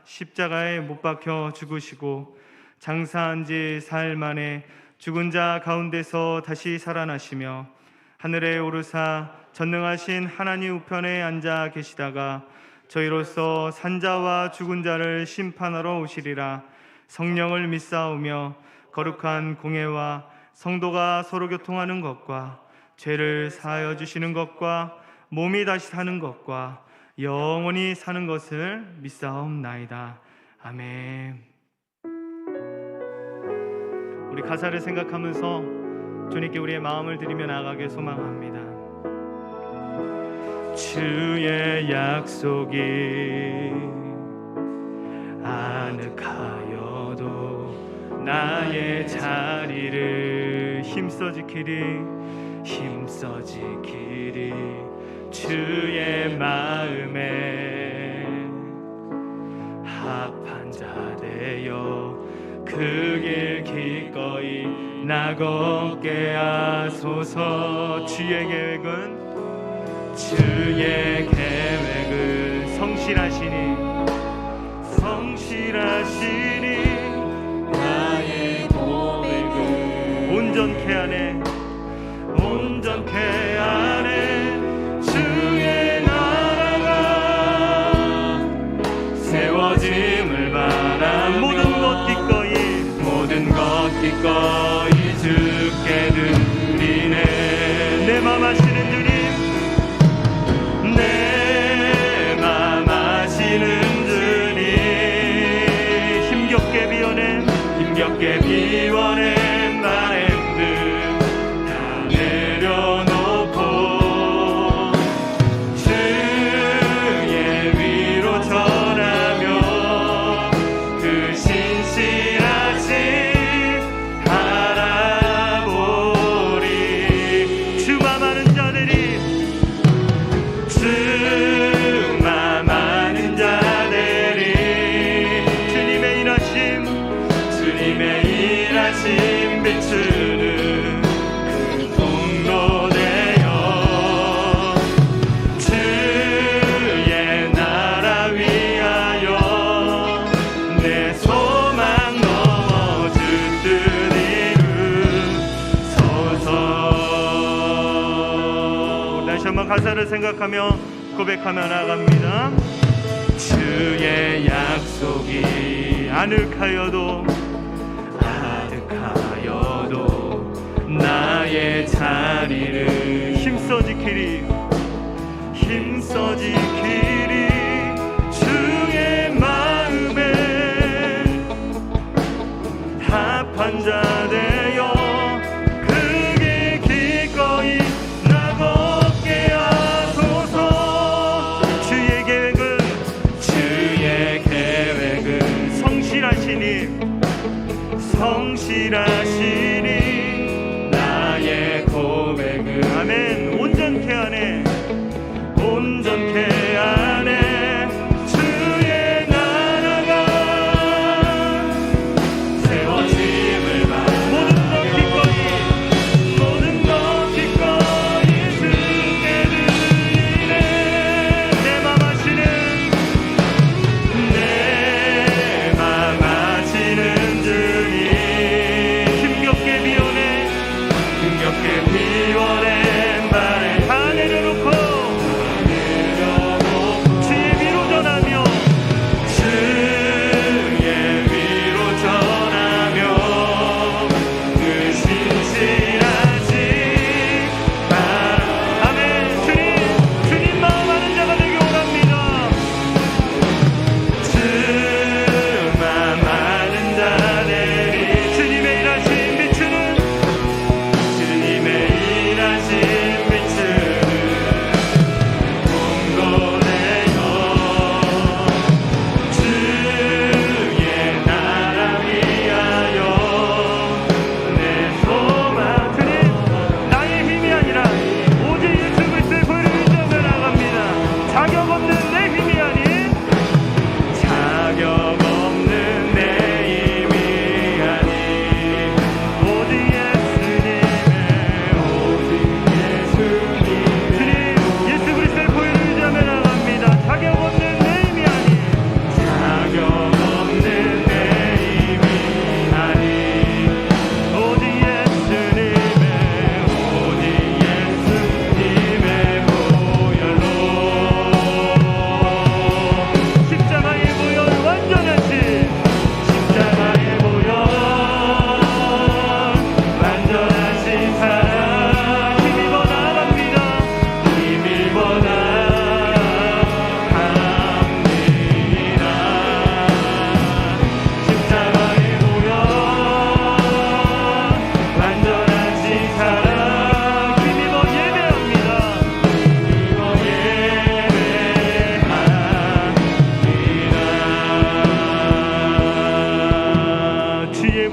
십자가에 못 박혀 죽으시고 장사한 지 사흘 만에 죽은 자 가운데서 다시 살아나시며 하늘에 오르사 전능하신 하나님 우편에 앉아 계시다가 저희로서 산자와 죽은 자를 심판하러 오시리라. 성령을 믿사오며 거룩한 공회와 성도가 서로 교통하는 것과 죄를 사하여 주시는 것과 몸이 다시 사는 것과 영원히 사는 것을 믿사옵나이다. 아멘. 우리 가사를 생각하면서 주님께 우리의 마음을 드리며 나아가길 소망합니다. 주의 약속이 아늑하여도 나의 자리를 힘써 지키리 주의 마음에 합한 자 되어 그 길 기꺼이 나 걷게 하소서. 주의 계획은 성실하시니 나의 고백은 온전케 하네 주의 나라가 세워짐을 바라 모든 것 기꺼이 주께 드리네. 내 맘 아시는 주님, 내 맘 아시는 주님, 힘겹게 비워낸 바램들 다 내려놓고 주의 위로 전하며 그 신실하신 바라보리. 주만 아는 자들이 주님의 일하심 비추는 그 통로 되어 주의 나라 위하여 내 소망 넘어 주 뜻 이루소서. 다시 한번 가사를 생각하며 고백하며 나아갑니다. 주의 약속이 아늑하여도 나의 자리를 힘써 지키리 주의 마음에 합한 자 되어 그 길 기꺼이 나 걷게 하소서. 주의 계획은 성실하시니 나의 고백은 아멘. 온전케 하네 주의 나라가 세워짐을 바라 모든 것 기꺼이 주께 드리네. 내 맘 아시는 주님,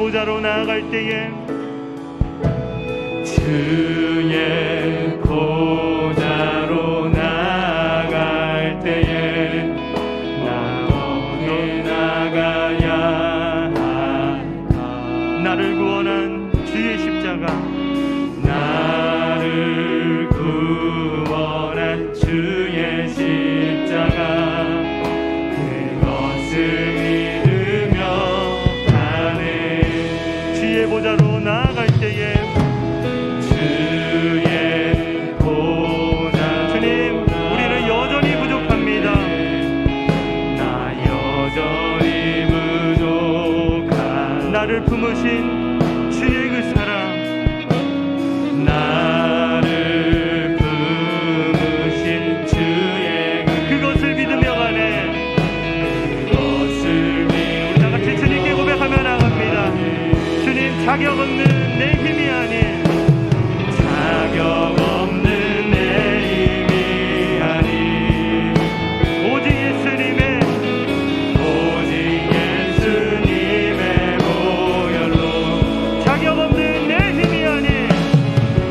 보좌로 나아갈 때에 주의 보좌로 나아갈 때에 나 어디 나가야 할까. 나를 구원한 주의 십자가, 나를 구원한 주의 십자가, 그것을 믿으며 가네. 주의 보좌로 나아갈 때에 주의 보좌. 주님, 우리는 여전히 부족합니다. 나 여전히 부족한. 나를 품으신 주의 그 사랑, 나를 품으신 주의 그것을 믿으며 가네. 그것을 믿으며 우리 다같이 주님께 고백하며 나갑니다. 주님, 자격 없는 내 힘이 아닌, 자격 없는 내 힘이 아닌, 오직 예수님의, 오직 예수님의 보혈로. 자격 없는 내 힘이 아닌,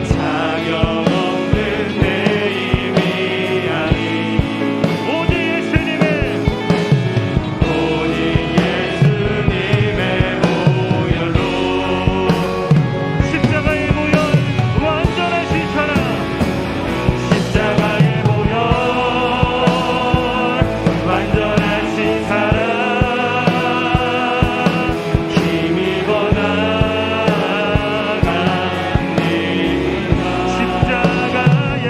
자격 없는 내 힘이 아닌, 오직 예수님의, 오직 예수님의 보혈로. 십자가의 보혈, 완전하신 사랑. 십자가의 보혈, 완전하신 사랑. 힘입어 나갑니다. 십자가의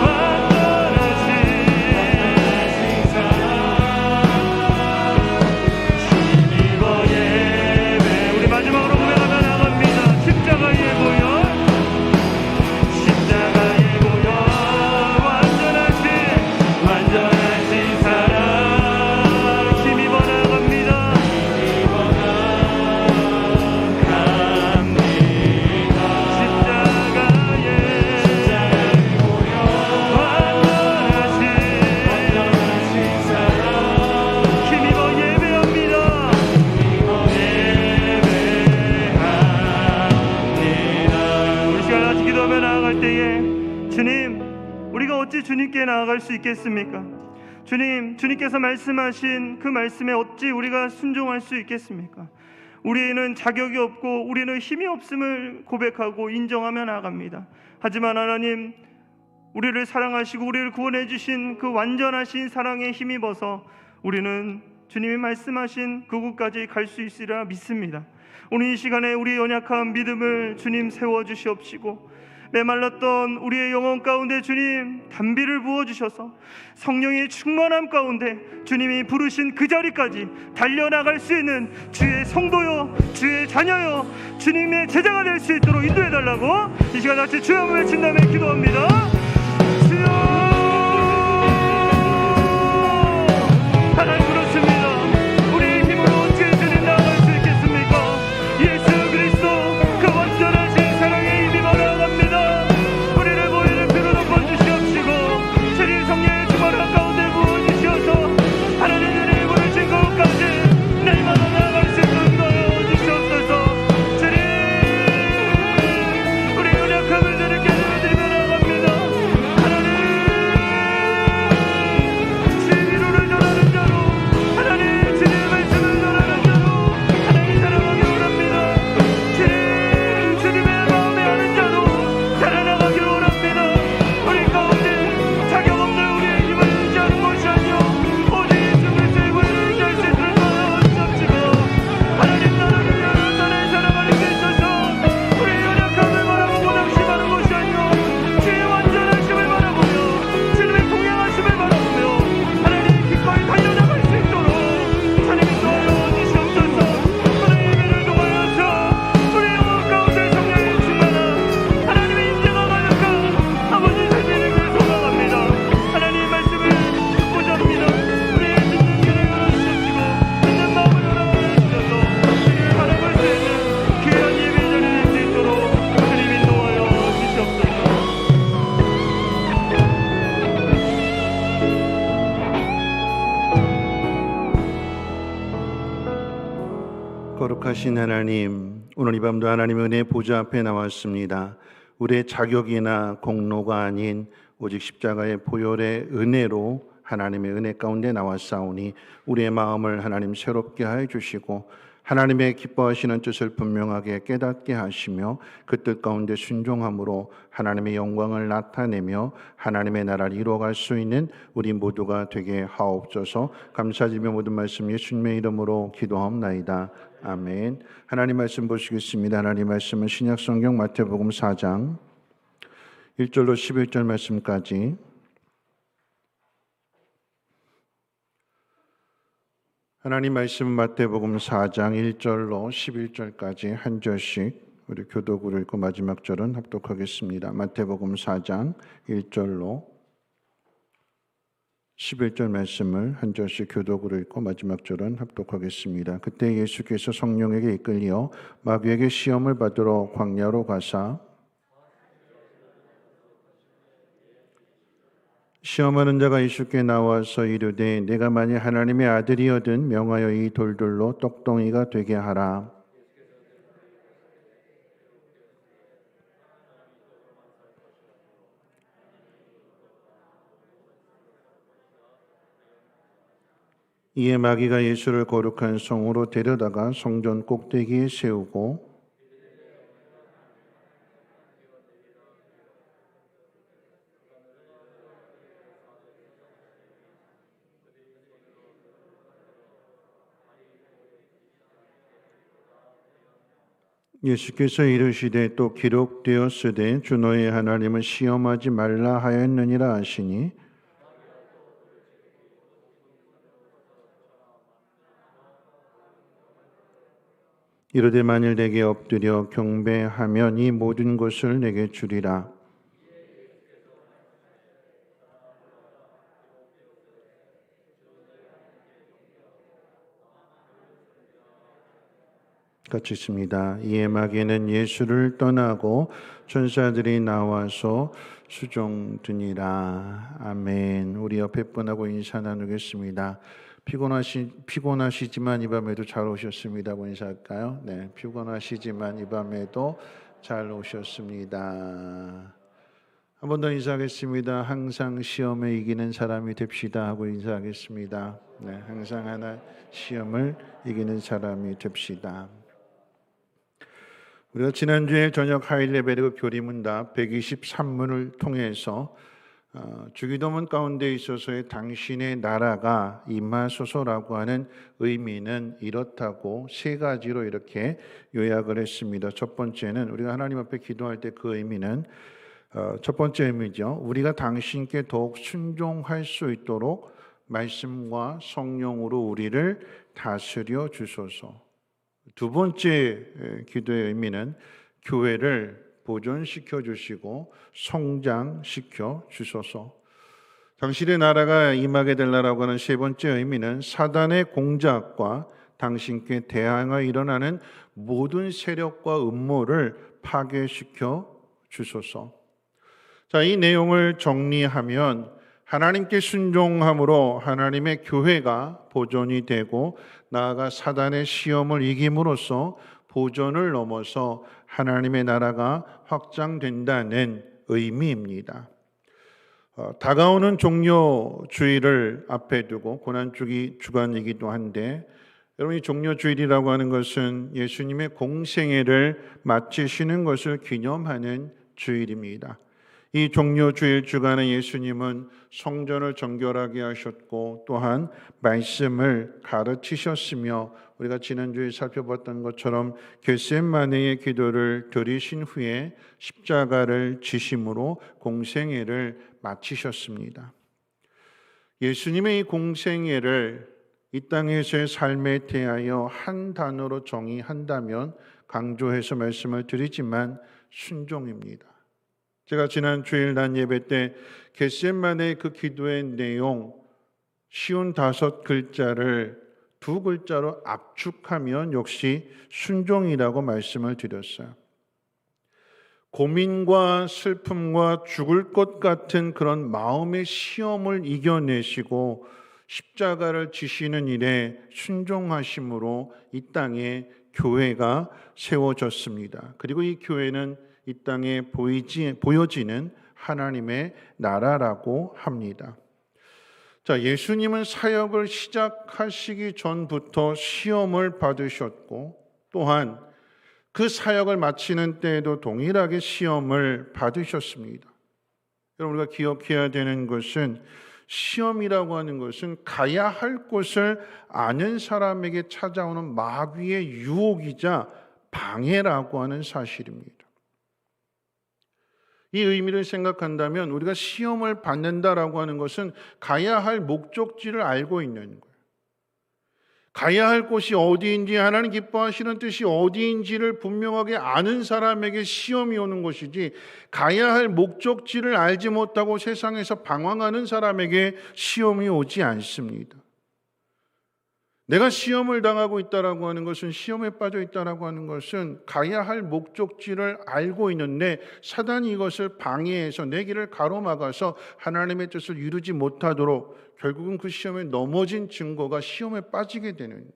완전하신 사랑. 힘입어 예배. 우리 마지막으로 고백하며 나갑니다. 십자가의 보혈, 십자가의 보혈, 완전하신 사랑. 힘입어 나갑니다. 힘입어 나갑니다. 십자가의 보혈, 완전하신 사랑. 힘입어 예배합니다. 예배합니다. 우리 시간 같이 기도하며 나아갈 때에 주님, 우리가 어찌 주님께 나아갈 수 있겠습니까? 주님, 주님께서 말씀하신 그 말씀에 어찌 우리가 순종할 수 있겠습니까? 우리는 자격이 없고 우리는 힘이 없음을 고백하고 인정하며 나아갑니다. 하지만 하나님, 우리를 사랑하시고 우리를 구원해 주신 그 완전하신 사랑에 힘입어서 우리는 주님이 말씀하신 그곳까지 갈 수 있으리라 믿습니다. 오늘 이 시간에 우리의 연약한 믿음을 주님 세워주시옵시고, 메말랐던 우리의 영혼 가운데 주님 단비를 부어주셔서 성령의 충만함 가운데 주님이 부르신 그 자리까지 달려나갈 수 있는 주의 성도요, 주의 자녀요, 주님의 제자가 될 수 있도록 인도해달라고 이 시간 같이 주여 외친 다음에 기도합니다. 주여. 하나님, 그렇습니다. 우리의 힘으로 어떻게 주님 나아갈 수 있겠습니까? 예수 그리스도 그 완전하신 사랑에 힘입어 나아갑니다. 우리를 보이는 피로 덮어주시옵시고 주님 성령의 충만한 가운데 부어주시어서 하나님의 부르신 곳까지 날마다 나아갈 수 있도록 인도하여 주시옵소서. 주님, 우리의 연약함을 주님께 드리며 나아갑니다. 거룩하신 하나님, 오늘 이 밤도 하나님의 은혜 보좌 앞에 나왔습니다. 우리의 자격이나 공로가 아닌 오직 십자가의 보혈의 은혜로 하나님의 은혜 가운데 나왔사오니 우리의 마음을 하나님 새롭게 하여 주시고 하나님의 기뻐하시는 뜻을 분명하게 깨닫게 하시며 그 뜻 가운데 순종함으로 하나님의 영광을 나타내며 하나님의 나라를 이루어갈 수 있는 우리 모두가 되게 하옵소서. 감사드리며 모든 말씀 예수님의 이름으로 기도하옵나이다. 아멘. 하나님 말씀 보시겠습니다. 하나님 말씀은 신약성경 마태복음 4장 1절로 11절 말씀까지, 하나님 말씀은 마태복음 4장 1절로 11절까지 한 절씩 우리 교독으로 읽고 마지막 절은 합독하겠습니다. 마태복음 4장 1절로 11절 말씀을 한 절씩 교독으로 읽고 마지막 절은 합독하겠습니다. 그때 예수께서 성령에게 이끌려 마귀에게 시험을 받으러 광야로 가사 시험하는 자가 예수께 나와서 이르되 내가 만일 하나님의 아들이거든 명하여 이 돌들로 떡덩이가 되게 하라. 이에 마귀가 예수를 거룩한 성으로 데려다가 성전 꼭대기에 세우고 예수께서 이르시되 또 기록되었으되 주 너의 하나님을 시험하지 말라 하였느니라 하시니 이르되 만일 내게 엎드려 경배하면 이 모든 것을 내게 주리라. 같이 있습니다. 이에 마귀는 예수를 떠나고 천사들이 나와서 수종드니라. 아멘. 우리 옆에 분하고 인사 나누겠습니다. 피곤하시지만 이 밤에도 잘 오셨습니다. 인사할까요? 네, 피곤하시지만 이 밤에도 잘 오셨습니다. 한 번 더 인사하겠습니다. 항상 시험에 이기는 사람이 됩시다 하고 인사하겠습니다. 네, 항상 하나 시험을 이기는 사람이 됩시다. 우리가 지난주에 저녁 하이레벨 교리문답 123문을 통해서 주기도문 가운데 있어서의 당신의 나라가 임하소서라고 하는 의미는 이렇다고 세 가지로 이렇게 요약을 했습니다. 첫 번째는 우리가 하나님 앞에 기도할 때 그 의미는 첫 번째 의미죠. 우리가 당신께 더욱 순종할 수 있도록 말씀과 성령으로 우리를 다스려 주소서. 두 번째 기도의 의미는 교회를 보존시켜 주시고 성장시켜 주소서. 당신의 나라가 임하게 되려고 하는 세 번째 의미는 사단의 공작과 당신께 대항하여 일어나는 모든 세력과 음모를 파괴시켜 주소서. 자, 이 내용을 정리하면 하나님께 순종함으로 하나님의 교회가 보존이 되고 나아가 사단의 시험을 이김으로써 보존을 넘어서 하나님의 나라가 확장된다는 의미입니다. 다가오는 종료주일을 앞에 두고 고난주기 주간이기도 한데, 여러분, 이 종료주일이라고 하는 것은 예수님의 공생애를 마치시는 것을 기념하는 주일입니다. 이 종료주일 주간에 예수님은 성전을 정결하게 하셨고 또한 말씀을 가르치셨으며 우리가 지난주에 살펴봤던 것처럼 겟세마네의 기도를 드리신 후에 십자가를 지심으로 공생애를 마치셨습니다. 예수님의 이 공생애를 이 땅에서의 삶에 대하여 한 단어로 정의한다면 강조해서 말씀을 드리지만 순종입니다. 제가 지난 주일 난 예배 때 겟세마네 그 기도의 내용 쉬운 5글자를 2글자로 압축하면 역시 순종이라고 말씀을 드렸어요. 고민과 슬픔과 죽을 것 같은 그런 마음의 시험을 이겨내시고 십자가를 지시는 일에 순종하심으로 이 땅에 교회가 세워졌습니다. 그리고 이 교회는 이 땅에 보여지는 하나님의 나라라고 합니다. 자, 예수님은 사역을 시작하시기 전부터 시험을 받으셨고 또한 그 사역을 마치는 때에도 동일하게 시험을 받으셨습니다. 여러분, 우리가 기억해야 되는 것은 시험이라고 하는 것은 가야 할 곳을 아는 사람에게 찾아오는 마귀의 유혹이자 방해라고 하는 사실입니다. 이 의미를 생각한다면 우리가 시험을 받는다라고 하는 것은 가야 할 목적지를 알고 있는 거예요. 가야 할 곳이 어디인지, 하나님 기뻐하시는 뜻이 어디인지를 분명하게 아는 사람에게 시험이 오는 것이지, 가야 할 목적지를 알지 못하고 세상에서 방황하는 사람에게 시험이 오지 않습니다. 내가 시험을 당하고 있다라고 하는 것은, 시험에 빠져 있다라고 하는 것은 가야 할 목적지를 알고 있는데 사단이 이것을 방해해서 내 길을 가로막아서 하나님의 뜻을 이루지 못하도록 결국은 그 시험에 넘어진 증거가 시험에 빠지게 되는 거예요.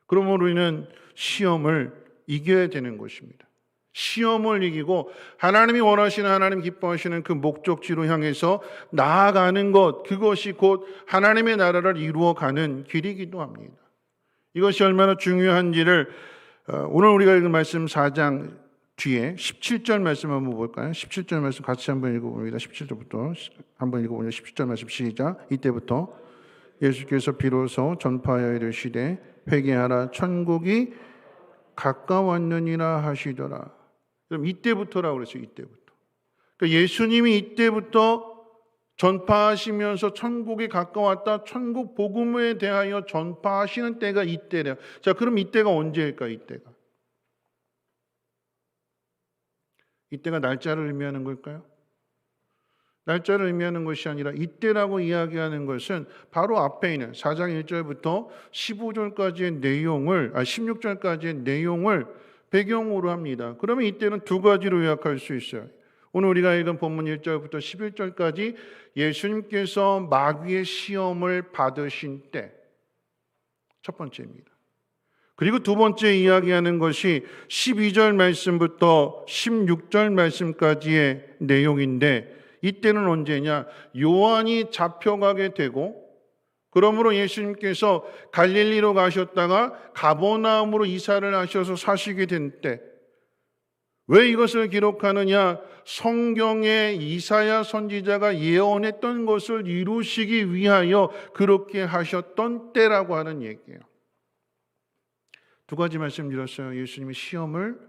그러므로 우리는 시험을 이겨야 되는 것입니다. 시험을 이기고 하나님이 원하시는, 하나님 기뻐하시는 그 목적지로 향해서 나아가는 것, 그것이 곧 하나님의 나라를 이루어가는 길이기도 합니다. 이것이 얼마나 중요한지를 오늘 우리가 읽은 말씀 4장 뒤에 17절 말씀 한번 볼까요? 17절 말씀 같이 한번 읽어봅니다. 17절부터 한번 읽어보면 17절 말씀 시작. 이때부터 예수께서 비로소 전파하여 이르시되 회개하라 천국이 가까웠느니라 하시더라. 그럼 이때부터라고 그랬어요. 이때부터. 그러니까 예수님이 이때부터 전파하시면서 천국이 가까웠다, 천국 복음에 대하여 전파하시는 때가 이때래요. 자, 그럼 이때가 언제일까요? 이때가 날짜를 의미하는 걸까요? 날짜를 의미하는 것이 아니라 이때라고 이야기하는 것은 바로 앞에 있는 4장 1절부터 15절까지의 내용을, 16절까지의 내용을 배경으로 합니다. 그러면 이때는 두 가지로 요약할 수 있어요. 오늘 우리가 읽은 본문 1절부터 11절까지 예수님께서 마귀의 시험을 받으신 때, 첫 번째입니다. 그리고 두 번째 이야기하는 것이 12절 말씀부터 16절 말씀까지의 내용인데, 이때는 언제냐? 요한이 잡혀가게 되고, 그러므로 예수님께서 갈릴리로 가셨다가 가버나움으로 이사를 하셔서 사시게 된 때. 왜 이것을 기록하느냐? 성경의 이사야 선지자가 예언했던 것을 이루시기 위하여 그렇게 하셨던 때라고 하는 얘기예요. 두 가지 말씀드렸어요. 예수님이 시험을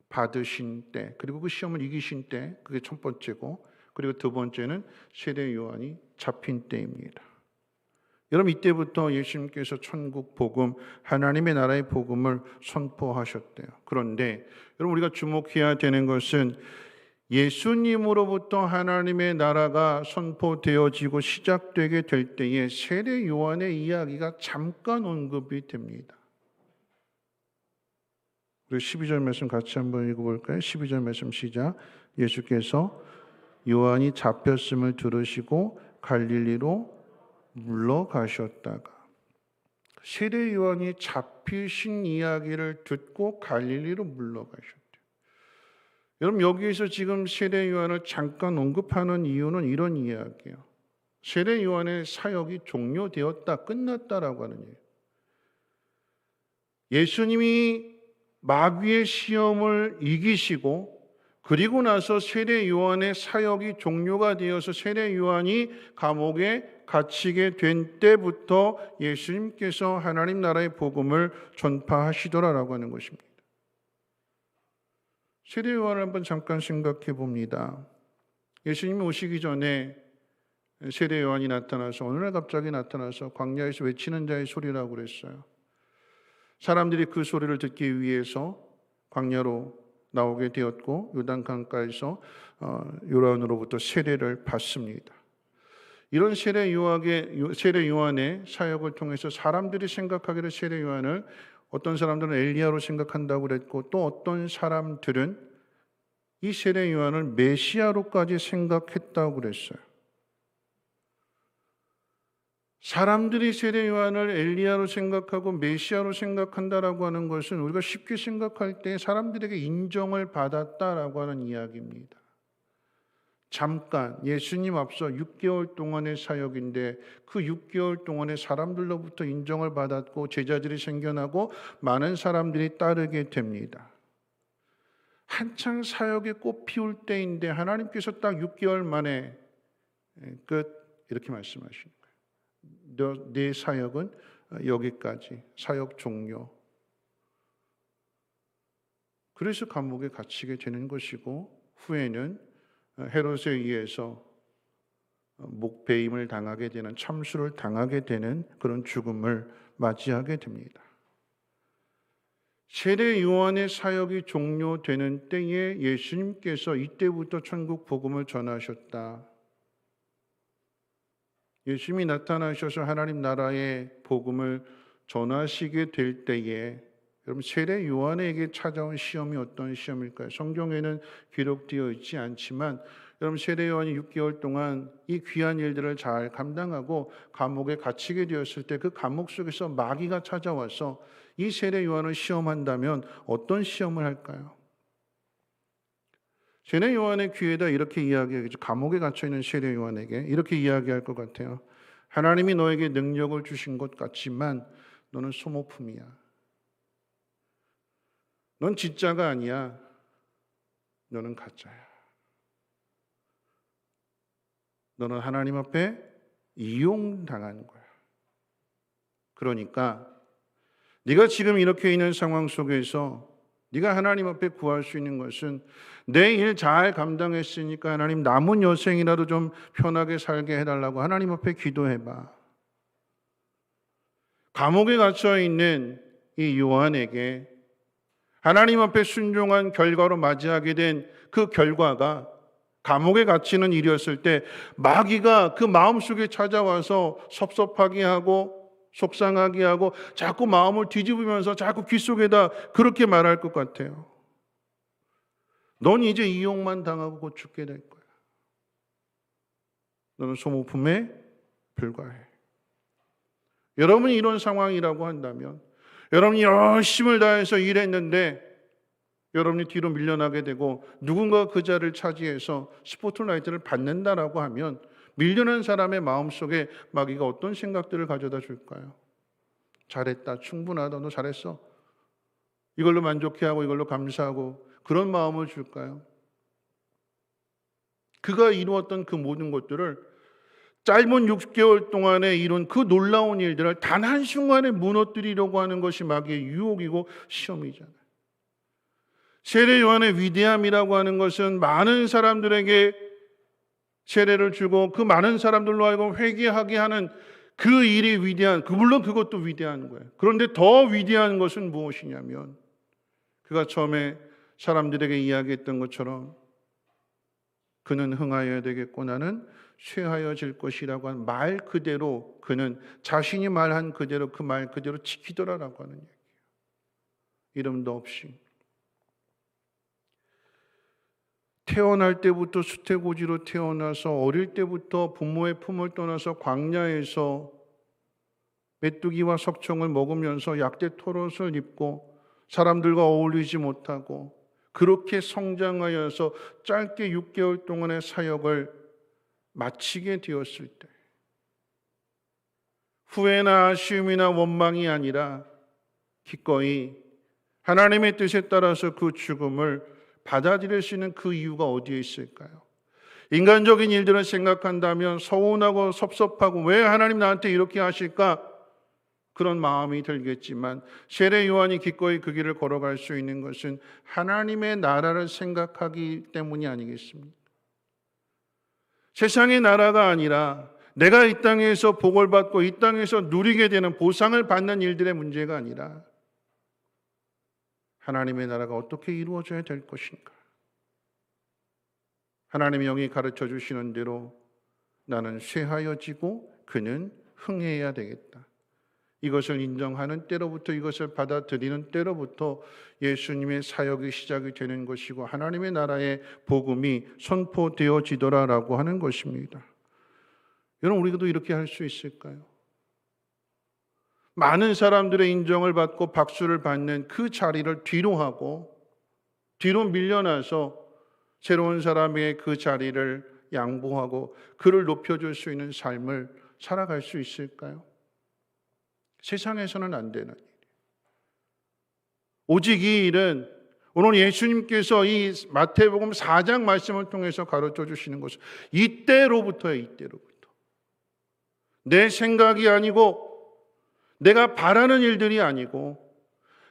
받으신 때, 그리고 그 시험을 이기신 때, 그게 첫 번째고, 그리고 두 번째는 세례 요한이 잡힌 때입니다. 여러분, 이때부터 예수님께서 천국 복음, 하나님의 나라의 복음을 선포하셨대요. 그런데 여러분, 우리가 주목해야 되는 것은 예수님으로부터 하나님의 나라가 선포되어지고 시작되게 될 때에 세례 요한의 이야기가 잠깐 언급이 됩니다. 우리 12절 말씀 같이 한번 읽어볼까요? 12절 말씀 시작. 예수께서 요한이 잡혔음을 들으시고 갈릴리로 물러가셨다가, 세례 요한이 잡히신 이야기를 듣고 갈릴리로 물러가셨대요. 여러분, 여기에서 지금 세례 요한을 잠깐 언급하는 이유는 이런 이야기예요. 세례 요한의 사역이 종료되었다, 끝났다라고 하는 얘기예요. 예수님이 마귀의 시험을 이기시고 그리고 나서 세례 요한의 사역이 종료가 되어서 세례 요한이 감옥에 갇히게 된 때부터 예수님께서 하나님 나라의 복음을 전파하시더라라고 하는 것입니다. 세례 요한을 한번 잠깐 생각해 봅니다. 예수님이 오시기 전에 세례 요한이 나타나서 어느 날 갑자기 나타나서 광야에서 외치는 자의 소리라고 그랬어요. 사람들이 그 소리를 듣기 위해서 광야로 나오게 되었고 요단강가에서 요한으로부터 세례를 받습니다. 이런 세례 요한의 사역을 통해서 사람들이 생각하기를 세례 요한을 어떤 사람들은 엘리야로 생각한다고 그랬고, 또 어떤 사람들은 이 세례 요한을 메시아로까지 생각했다고 그랬어요. 사람들이 세례 요한을 엘리야로 생각하고 메시아로 생각한다라고 하는 것은 우리가 쉽게 생각할 때 사람들에게 인정을 받았다라고 하는 이야기입니다. 잠깐 예수님 앞서 6개월 동안의 사역인데 그 6개월 동안에 사람들로부터 인정을 받았고 제자들이 생겨나고 많은 사람들이 따르게 됩니다. 한창 사역에 꽃 피울 때인데 하나님께서 딱 6개월 만에 끝 이렇게 말씀하시는 거예요. 내 사역은 여기까지, 사역 종료. 그래서 감옥에 갇히게 되는 것이고 후에는 헤롯에 의해서 목배임을 당하게 되는, 참수를 당하게 되는 그런 죽음을 맞이하게 됩니다. 세례 요한의 사역이 종료되는 때에 예수님께서 이때부터 천국 복음을 전하셨다. 예수님이 나타나셔서 하나님 나라의 복음을 전하시게 될 때에 여러분 세례 요한에게 찾아온 시험이 어떤 시험일까요? 성경에는 기록되어 있지 않지만 여러분 세례 요한이 6개월 동안 이 귀한 일들을 잘 감당하고 감옥에 갇히게 되었을 때 그 감옥 속에서 마귀가 찾아와서 이 세례 요한을 시험한다면 어떤 시험을 할까요? 세례 요한의 귀에다 이렇게 이야기하겠죠. 감옥에 갇혀 있는 세례 요한에게 이렇게 이야기할 것 같아요. 하나님이 너에게 능력을 주신 것 같지만 너는 소모품이야. 넌 진짜가 아니야. 너는 가짜야. 너는 하나님 앞에 이용당한 거야. 그러니까 네가 지금 이렇게 있는 상황 속에서 네가 하나님 앞에 구할 수 있는 것은 내 일 잘 감당했으니까 하나님 남은 여생이라도 좀 편하게 살게 해달라고 하나님 앞에 기도해봐. 감옥에 갇혀 있는 이 요한에게 하나님 앞에 순종한 결과로 맞이하게 된 그 결과가 감옥에 갇히는 일이었을 때 마귀가 그 마음속에 찾아와서 섭섭하게 하고 속상하게 하고 자꾸 마음을 뒤집으면서 자꾸 귀 속에다 그렇게 말할 것 같아요. 넌 이제 이용만 당하고 곧 죽게 될 거야. 너는 소모품에 불과해. 여러분이 이런 상황이라고 한다면 여러분이 열심을 다해서 일했는데 여러분이 뒤로 밀려나게 되고 누군가 그 자리를 차지해서 스포트라이트를 받는다라고 하면 밀려난 사람의 마음속에 마귀가 어떤 생각들을 가져다 줄까요? 잘했다, 충분하다, 너 잘했어. 이걸로 만족해하고 이걸로 감사하고 그런 마음을 줄까요? 그가 이루었던 그 모든 것들을 짧은 6개월 동안에 이룬 그 놀라운 일들을 단 한순간에 무너뜨리려고 하는 것이 마귀의 유혹이고 시험이잖아요. 세례 요한의 위대함이라고 하는 것은 많은 사람들에게 세례를 주고 그 많은 사람들로 하여금 회개하게 하는 그 일이 위대한, 물론 그것도 위대한 거예요. 그런데 더 위대한 것은 무엇이냐면 그가 처음에 사람들에게 이야기했던 것처럼 그는 흥하여야 되겠고 나는 쇠하여질 것이라고 한 말 그대로 그는 자신이 말한 그대로 그 말 그대로 지키더라라고 하는 얘기예요. 이름도 없이. 태어날 때부터 수태고지로 태어나서 어릴 때부터 부모의 품을 떠나서 광야에서 메뚜기와 석청을 먹으면서 약대 토롯을 입고 사람들과 어울리지 못하고 그렇게 성장하여서 짧게 6개월 동안의 사역을 마치게 되었을 때 후회나 아쉬움이나 원망이 아니라 기꺼이 하나님의 뜻에 따라서 그 죽음을 받아들일 수 있는 그 이유가 어디에 있을까요? 인간적인 일들을 생각한다면 서운하고 섭섭하고 왜 하나님 나한테 이렇게 하실까? 그런 마음이 들겠지만 세례 요한이 기꺼이 그 길을 걸어갈 수 있는 것은 하나님의 나라를 생각하기 때문이 아니겠습니까? 세상의 나라가 아니라 내가 이 땅에서 복을 받고 이 땅에서 누리게 되는 보상을 받는 일들의 문제가 아니라 하나님의 나라가 어떻게 이루어져야 될 것인가? 하나님의 영이 가르쳐 주시는 대로 나는 쇠하여지고 그는 흥해야 되겠다. 이것을 인정하는 때로부터 이것을 받아들이는 때로부터 예수님의 사역이 시작이 되는 것이고 하나님의 나라의 복음이 선포되어지더라라고 하는 것입니다. 여러분 우리도 이렇게 할 수 있을까요? 많은 사람들의 인정을 받고 박수를 받는 그 자리를 뒤로 하고 뒤로 밀려나서 새로운 사람에게 그 자리를 양보하고 그를 높여줄 수 있는 삶을 살아갈 수 있을까요? 세상에서는 안 되는 일. 오직 이 일은 오늘 예수님께서 이 마태복음 4장 말씀을 통해서 가르쳐 주시는 것은 이때로부터예요. 이때로부터. 내 생각이 아니고 내가 바라는 일들이 아니고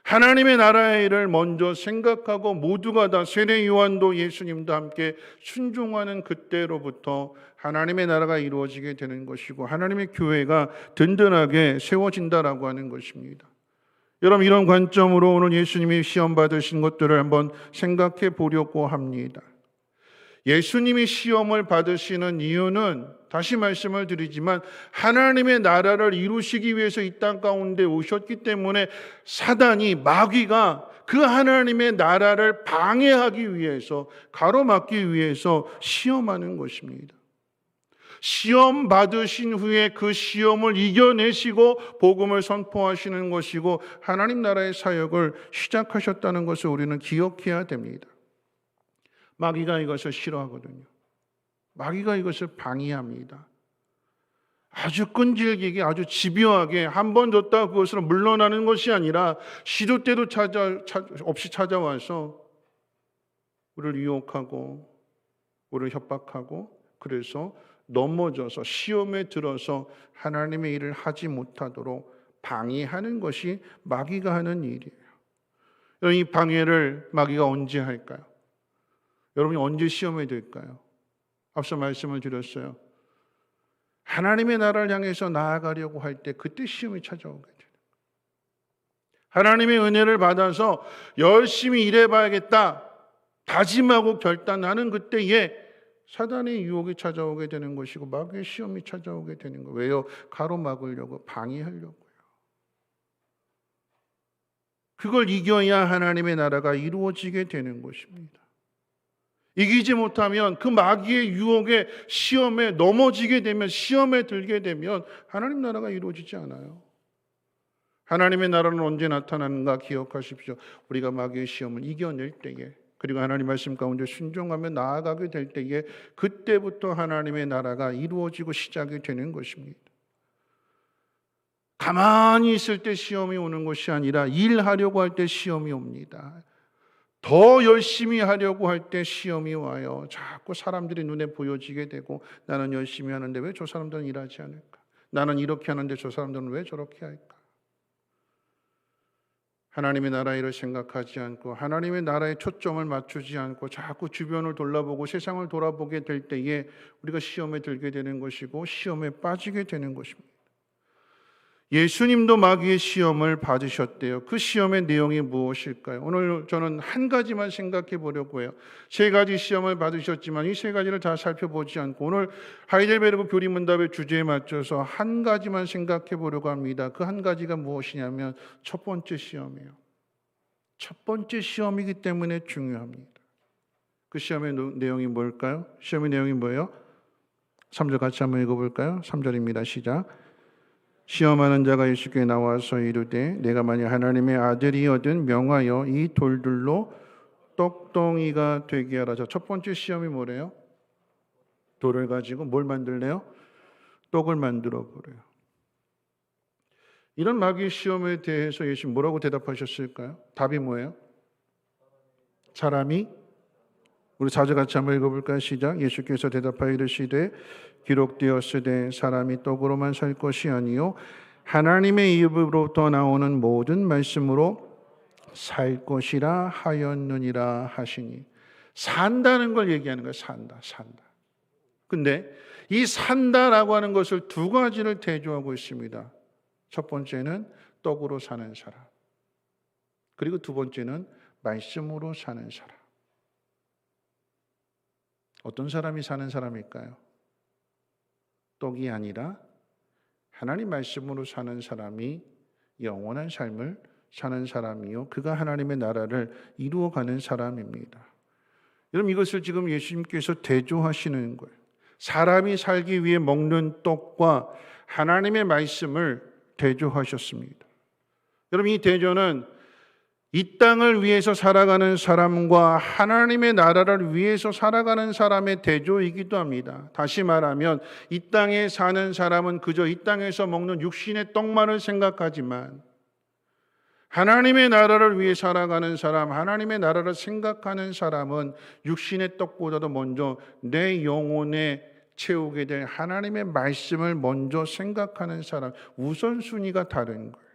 하나님의 나라의 일을 먼저 생각하고 모두가 다 세례 요한도 예수님도 함께 순종하는 그때로부터 하나님의 나라가 이루어지게 되는 것이고 하나님의 교회가 든든하게 세워진다라고 하는 것입니다. 여러분, 이런 관점으로 오늘 예수님이 시험 받으신 것들을 한번 생각해 보려고 합니다. 예수님이 시험을 받으시는 이유는 다시 말씀을 드리지만 하나님의 나라를 이루시기 위해서 이 땅 가운데 오셨기 때문에 사단이, 마귀가 그 하나님의 나라를 방해하기 위해서, 가로막기 위해서 시험하는 것입니다. 시험 받으신 후에 그 시험을 이겨내시고 복음을 선포하시는 것이고 하나님 나라의 사역을 시작하셨다는 것을 우리는 기억해야 됩니다. 마귀가 이것을 싫어하거든요. 마귀가 이것을 방해합니다. 아주 끈질기게, 아주 집요하게 한 번 줬다 그것으로 물러나는 것이 아니라 시도 때도 없이 찾아와서 우리를 유혹하고 우리를 협박하고 그래서 넘어져서 시험에 들어서 하나님의 일을 하지 못하도록 방해하는 것이 마귀가 하는 일이에요. 이 방해를 마귀가 언제 할까요? 여러분이 언제 시험에 들까요? 앞서 말씀을 드렸어요. 하나님의 나라를 향해서 나아가려고 할 때 그때 시험이 찾아오게 돼요. 하나님의 은혜를 받아서 열심히 일해봐야겠다 다짐하고 결단하는 그때에 사단의 유혹이 찾아오게 되는 것이고 마귀의 시험이 찾아오게 되는 거예요. 왜요? 가로막으려고, 방해하려고요. 그걸 이겨야 하나님의 나라가 이루어지게 되는 것입니다. 이기지 못하면 그 마귀의 유혹에, 시험에 넘어지게 되면, 시험에 들게 되면 하나님 나라가 이루어지지 않아요. 하나님의 나라는 언제 나타나는가 기억하십시오. 우리가 마귀의 시험을 이겨낼 때에, 그리고 하나님 말씀 가운데 순종하며 나아가게 될 때에 그때부터 하나님의 나라가 이루어지고 시작이 되는 것입니다. 가만히 있을 때 시험이 오는 것이 아니라 일하려고 할 때 시험이 옵니다. 더 열심히 하려고 할 때 시험이 와요. 자꾸 사람들이 눈에 보여지게 되고 나는 열심히 하는데 왜 저 사람들은 일하지 않을까? 나는 이렇게 하는데 저 사람들은 왜 저렇게 할까? 하나님의 나라 일을 생각하지 않고 하나님의 나라에 초점을 맞추지 않고 자꾸 주변을 돌아보고 세상을 돌아보게 될 때에 우리가 시험에 들게 되는 것이고 시험에 빠지게 되는 것입니다. 예수님도 마귀의 시험을 받으셨대요. 그 시험의 내용이 무엇일까요? 오늘 저는 한 가지만 생각해 보려고 해요. 세 가지 시험을 받으셨지만 이 세 가지를 다 살펴보지 않고 오늘 하이델베르그 교리문답의 주제에 맞춰서 한 가지만 생각해 보려고 합니다. 그 한 가지가 무엇이냐면 첫 번째 시험이에요. 첫 번째 시험이기 때문에 중요합니다. 그 시험의 내용이 뭘까요? 시험의 내용이 뭐예요? 3절 같이 한번 읽어볼까요? 3절입니다. 시작. 시험하는 자가 예수께 나와서 이르되 내가 만약 하나님의 아들이거든 명하여 이 돌들로 떡덩이가 되게 하라. 첫 번째 시험이 뭐래요? 돌을 가지고 뭘 만들래요? 떡을 만들어 버려요. 이런 마귀의 시험에 대해서 예수 뭐라고 대답하셨을까요? 답이 뭐예요? 사람이, 우리 4절 같이 한번 읽어볼까요? 시작. 예수께서 대답하여 이르시되 기록되었으되 사람이 떡으로만 살 것이 아니요 하나님의 입으로부터 나오는 모든 말씀으로 살 것이라 하였느니라 하시니. 산다는 걸 얘기하는 거예요. 산다. 근데 이 산다라고 하는 것을 두 가지를 대조하고 있습니다. 첫 번째는 떡으로 사는 사람, 그리고 두 번째는 말씀으로 사는 사람. 어떤 사람이 사는 사람일까요? 떡이 아니라 하나님 말씀으로 사는 사람이 영원한 삶을 사는 사람이요, 그가 하나님의 나라를 이루어가는 사람입니다. 여러분, 이것을 지금 예수님께서 대조하시는 거예요. 사람이 살기 위해 먹는 떡과 하나님의 말씀을 대조하셨습니다. 여러분, 이 대조는 이 땅을 위해서 살아가는 사람과 하나님의 나라를 위해서 살아가는 사람의 대조이기도 합니다. 다시 말하면 이 땅에 사는 사람은 그저 이 땅에서 먹는 육신의 떡만을 생각하지만 하나님의 나라를 위해 살아가는 사람, 하나님의 나라를 생각하는 사람은 육신의 떡보다도 먼저 내 영혼에 채우게 될 하나님의 말씀을 먼저 생각하는 사람, 우선순위가 다른 거예요.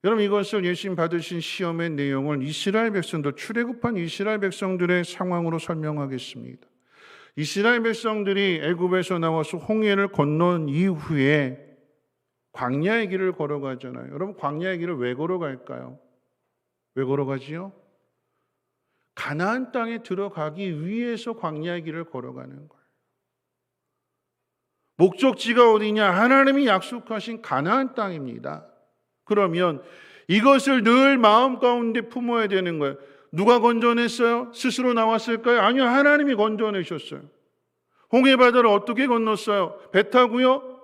여러분, 이것을 예수님 받으신 시험의 내용을 이스라엘 백성들, 출애굽한 이스라엘 백성들의 상황으로 설명하겠습니다. 이스라엘 백성들이 애굽에서 나와서 홍해를 건넌 이후에 광야의 길을 걸어가잖아요. 여러분, 광야의 길을 왜 걸어갈까요? 왜 걸어가지요? 가나안 땅에 들어가기 위해서 광야의 길을 걸어가는 거예요. 목적지가 어디냐? 하나님이 약속하신 가나안 땅입니다. 그러면 이것을 늘 마음 가운데 품어야 되는 거예요. 누가 건져냈어요? 스스로 나왔을까요? 아니요, 하나님이 건져내셨어요. 홍해바다를 어떻게 건넜어요? 배 타고요?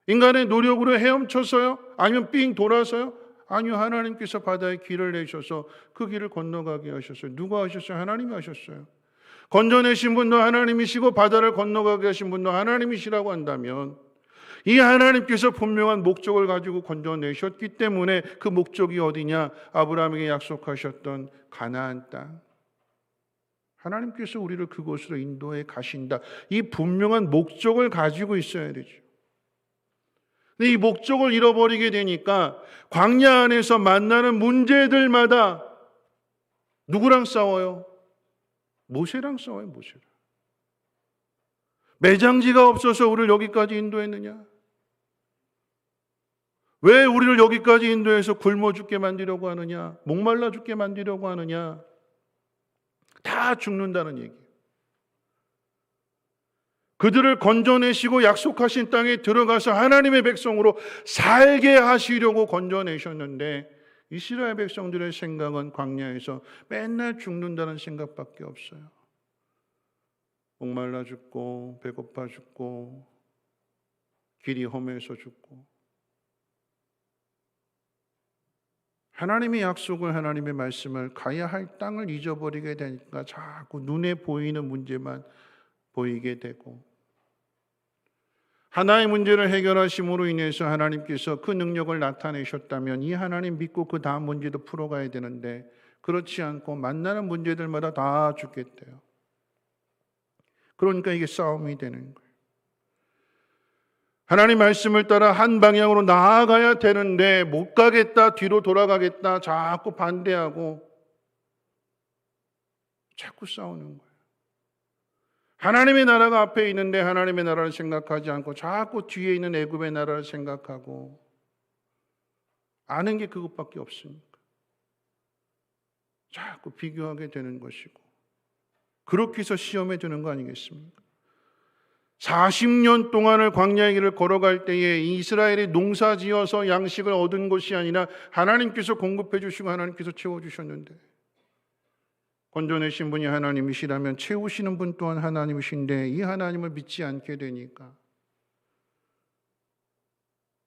인간의 노력으로 헤엄쳐서요? 아니면 삥 돌아서요? 아니요, 하나님께서 바다에 길을 내셔서 그 길을 건너가게 하셨어요. 누가 하셨어요? 하나님이 하셨어요. 건져내신 분도 하나님이시고 바다를 건너가게 하신 분도 하나님이시라고 한다면 이 하나님께서 분명한 목적을 가지고 건져내셨기 때문에 그 목적이 어디냐? 아브라함에게 약속하셨던 가나안 땅. 하나님께서 우리를 그곳으로 인도해 가신다. 이 분명한 목적을 가지고 있어야 되죠. 근데 이 목적을 잃어버리게 되니까 광야 안에서 만나는 문제들마다 누구랑 싸워요? 모세랑 싸워요, 모세랑. 매장지가 없어서 우리를 여기까지 인도했느냐? 왜 우리를 여기까지 인도해서 굶어 죽게 만들려고 하느냐? 목말라 죽게 만들려고 하느냐? 다 죽는다는 얘기예요. 그들을 건져내시고 약속하신 땅에 들어가서 하나님의 백성으로 살게 하시려고 건져내셨는데 이스라엘 백성들의 생각은 광야에서 맨날 죽는다는 생각밖에 없어요. 목말라 죽고 배고파 죽고 길이 험해서 죽고 하나님의 약속을, 하나님의 말씀을, 가야 할 땅을 잊어버리게 되니까 자꾸 눈에 보이는 문제만 보이게 되고 하나의 문제를 해결하심으로 인해서 하나님께서 그 능력을 나타내셨다면 이 하나님 믿고 그 다음 문제도 풀어가야 되는데 그렇지 않고 만나는 문제들마다 다 죽겠대요. 그러니까 이게 싸움이 되는 거예요. 하나님 말씀을 따라 한 방향으로 나아가야 되는데 못 가겠다, 뒤로 돌아가겠다, 자꾸 반대하고 자꾸 싸우는 거예요. 하나님의 나라가 앞에 있는데 하나님의 나라를 생각하지 않고 자꾸 뒤에 있는 애굽의 나라를 생각하고 아는 게 그것밖에 없으니까 자꾸 비교하게 되는 것이고 그렇게 해서 시험에 드는 거 아니겠습니까? 40년 동안을 광야의 길을 걸어갈 때에 이스라엘이 농사지어서 양식을 얻은 것이 아니라 하나님께서 공급해 주시고 하나님께서 채워주셨는데 건져내신 분이 하나님이시라면 채우시는 분 또한 하나님이신데 이 하나님을 믿지 않게 되니까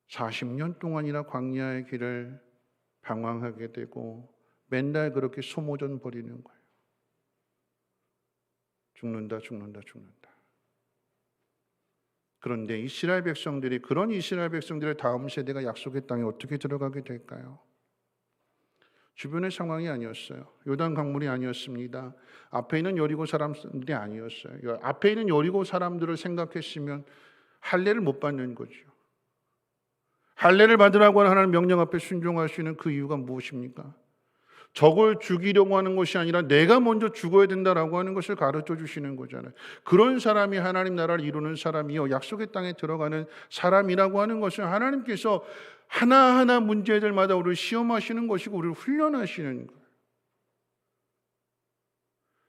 40년 동안이나 광야의 길을 방황하게 되고 맨날 그렇게 소모전 벌이는 거예요. 죽는다. 그런데 이스라엘 백성들이 그런 이스라엘 백성들의 다음 세대가 약속의 땅에 어떻게 들어가게 될까요? 주변의 상황이 아니었어요. 요단 강물이 아니었습니다. 앞에 있는 여리고 사람들이 아니었어요. 앞에 있는 여리고 사람들을 생각했으면 할례를 못 받는 거죠. 할례를 받으라고 하는 하나님 명령 앞에 순종할 수 있는 그 이유가 무엇입니까? 적을 죽이려고 하는 것이 아니라 내가 먼저 죽어야 된다라고 하는 것을 가르쳐 주시는 거잖아요. 그런 사람이 하나님 나라를 이루는 사람이요, 약속의 땅에 들어가는 사람이라고 하는 것은 하나님께서 하나하나 문제들마다 우리를 시험하시는 것이고 우리를 훈련하시는 거예요.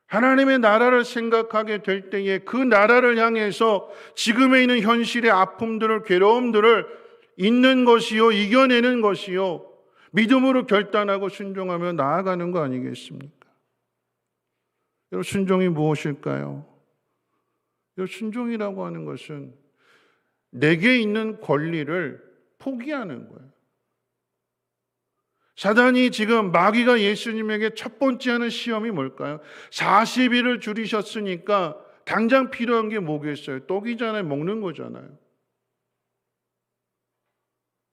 하나님의 나라를 생각하게 될 때에 그 나라를 향해서 지금에 있는 현실의 아픔들을, 괴로움들을 잊는 것이요, 이겨내는 것이요, 믿음으로 결단하고 순종하며 나아가는 거 아니겠습니까? 여러분, 순종이 무엇일까요? 여러분, 순종이라고 하는 것은 내게 있는 권리를 포기하는 거예요. 사단이 지금 마귀가 예수님에게 첫 번째 하는 시험이 뭘까요? 40일을 줄이셨으니까 당장 필요한 게 뭐겠어요? 떡이잖아요. 먹는 거잖아요.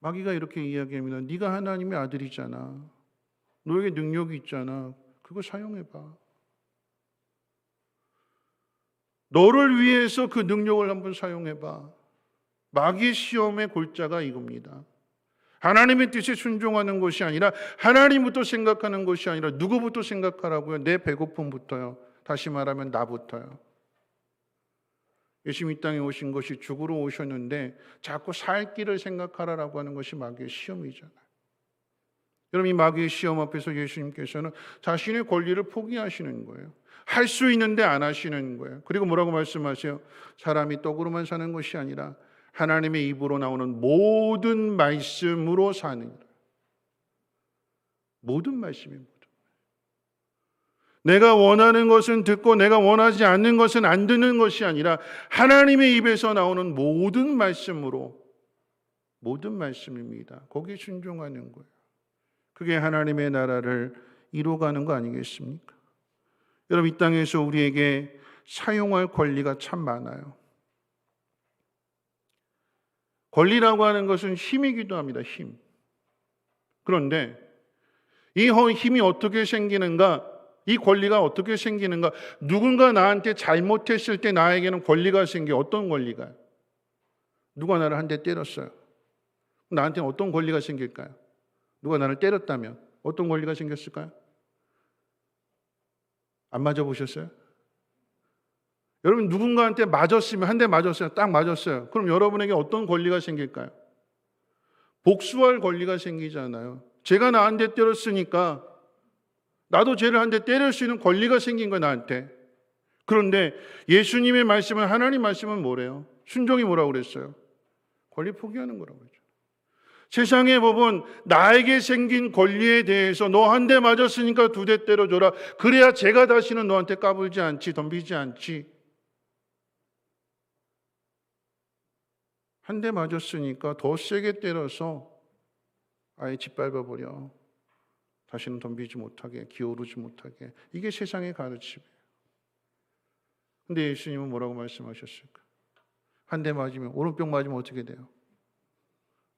마귀가 이렇게 이야기합니다. 네가 하나님의 아들이잖아. 너에게 능력이 있잖아. 그거 사용해봐. 너를 위해서 그 능력을 한번 사용해봐. 마귀의 시험의 골자가 이겁니다. 하나님의 뜻에 순종하는 것이 아니라 하나님부터 생각하는 것이 아니라 누구부터 생각하라고요? 내 배고픔부터요. 다시 말하면 나부터요. 예수님 이 땅에 오신 것이 죽으러 오셨는데 자꾸 살 길을 생각하라라고 하는 것이 마귀의 시험이잖아요. 여러분, 이 마귀의 시험 앞에서 예수님께서는 자신의 권리를 포기하시는 거예요. 할 수 있는데 안 하시는 거예요. 그리고 뭐라고 말씀하세요? 사람이 떡으로만 사는 것이 아니라 하나님의 입으로 나오는 모든 말씀으로 사는 거예요. 모든 말씀입니다. 내가 원하는 것은 듣고 내가 원하지 않는 것은 안 듣는 것이 아니라 하나님의 입에서 나오는 모든 말씀으로, 모든 말씀입니다. 거기에 순종하는 거예요. 그게 하나님의 나라를 이루어가는 거 아니겠습니까? 여러분, 이 땅에서 우리에게 사용할 권리가 참 많아요. 권리라고 하는 것은 힘이기도 합니다. 힘. 그런데 이 힘이 어떻게 생기는가? 이 권리가 어떻게 생기는가? 누군가 나한테 잘못했을 때 나에게는 권리가 생겨. 어떤 권리가? 누가 나를 한 대 때렸어요. 나한테는 어떤 권리가 생길까요? 누가 나를 때렸다면 어떤 권리가 생겼을까요? 안 맞아보셨어요? 여러분, 누군가한테 맞았으면, 한 대 맞았어요. 딱 맞았어요. 그럼 여러분에게 어떤 권리가 생길까요? 복수할 권리가 생기잖아요. 제가 나 한 대 때렸으니까 나도 쟤를 한 대 때릴 수 있는 권리가 생긴 거예요, 나한테. 그런데 예수님의 말씀은, 하나님 말씀은 뭐래요? 순종이 뭐라고 그랬어요? 권리 포기하는 거라고 그랬죠. 세상의 법은 나에게 생긴 권리에 대해서 너 한 대 맞았으니까 2대 때려줘라. 그래야 제가 다시는 너한테 까불지 않지, 덤비지 않지. 한 대 맞았으니까 더 세게 때려서 아예 짓밟아버려. 다시는 덤비지 못하게, 기어오르지 못하게. 이게 세상의 가르침이에요. 근데 예수님은 뭐라고 말씀하셨을까? 한 대 맞으면, 오른쪽 맞으면 어떻게 돼요?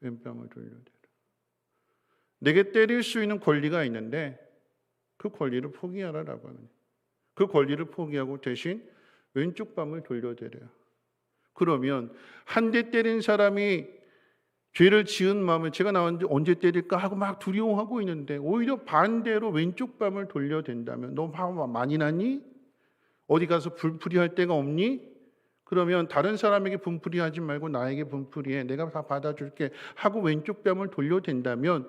왼뺨을 돌려대라. 내게 때릴 수 있는 권리가 있는데 그 권리를 포기하라라고 하는 거예요. 그 권리를 포기하고 대신 왼쪽 뺨을 돌려대래요. 그러면 한 대 때린 사람이 죄를 지은 마음에 제가 나왔는데 언제 때릴까 하고 막 두려워하고 있는데 오히려 반대로 왼쪽 뺨을 돌려댄다면 너 화 많이 났니? 어디 가서 분풀이할 데가 없니? 그러면 다른 사람에게 분풀이하지 말고 나에게 분풀이해. 내가 다 받아줄게 하고 왼쪽 뺨을 돌려댄다면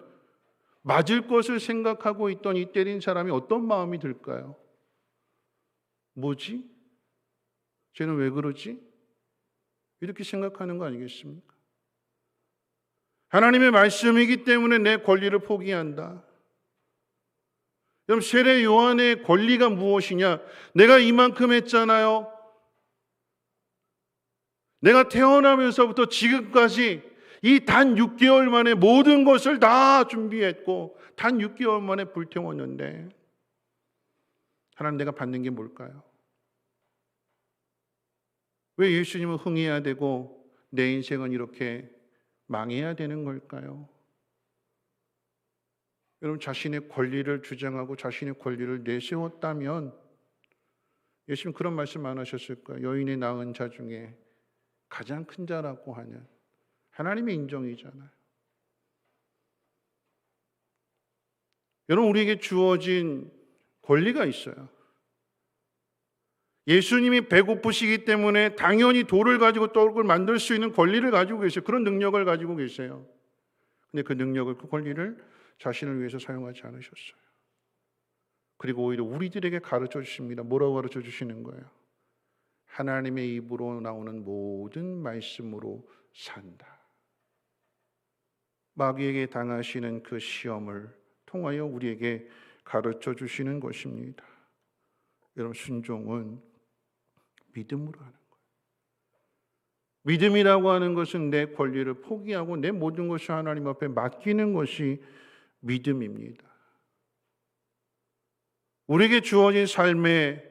맞을 것을 생각하고 있던 이 때린 사람이 어떤 마음이 들까요? 뭐지? 쟤는 왜 그러지? 이렇게 생각하는 거 아니겠습니까? 하나님의 말씀이기 때문에 내 권리를 포기한다. 그럼 세례 요한의 권리가 무엇이냐? 내가 이만큼 했잖아요. 내가 태어나면서부터 지금까지 이 단 6개월 만에 모든 것을 다 준비했고 단 6개월 만에 불태웠는데 하나님, 내가 받는 게 뭘까요? 왜 예수님은 흥해야 되고 내 인생은 이렇게 망해야 되는 걸까요? 여러분, 자신의 권리를 주장하고 자신의 권리를 내세웠다면 예수님 그런 말씀 안 하셨을 거예요. 여인의 낳은 자 중에 가장 큰 자라고 하는 하나님의 인정이잖아요. 여러분, 우리에게 주어진 권리가 있어요. 예수님이 배고프시기 때문에 당연히 돌을 가지고 떡을 만들 수 있는 권리를 가지고 계세요. 그런 능력을 가지고 계세요. 근데 그 능력을, 그 권리를 자신을 위해서 사용하지 않으셨어요. 그리고 오히려 우리들에게 가르쳐 주십니다. 뭐라고 가르쳐 주시는 거예요? 하나님의 입으로 나오는 모든 말씀으로 산다. 마귀에게 당하시는 그 시험을 통하여 우리에게 가르쳐 주시는 것입니다. 여러분, 순종은 믿음으로 하는 거예요. 믿음이라고 하는 것은 내 권리를 포기하고 내 모든 것을 하나님 앞에 맡기는 것이 믿음입니다. 우리에게 주어진 삶의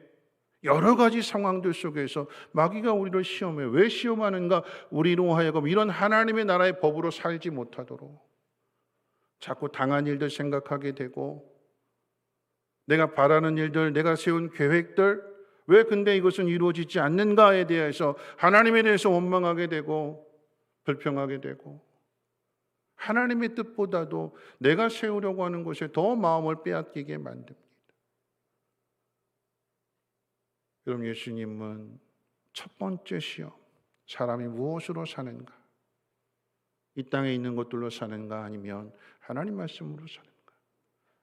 여러 가지 상황들 속에서 마귀가 우리를 시험해. 왜 시험하는가? 우리로 하여금 이런 하나님의 나라의 법으로 살지 못하도록 자꾸 당한 일들 생각하게 되고, 내가 바라는 일들, 내가 세운 계획들, 왜 근데 이것은 이루어지지 않는가에 대해서 하나님에 대해서 원망하게 되고 불평하게 되고, 하나님의 뜻보다도 내가 세우려고 하는 것에 더 마음을 빼앗기게 만듭니다. 여러분, 예수님은 첫 번째 시험, 사람이 무엇으로 사는가? 이 땅에 있는 것들로 사는가? 아니면 하나님 말씀으로 사는가?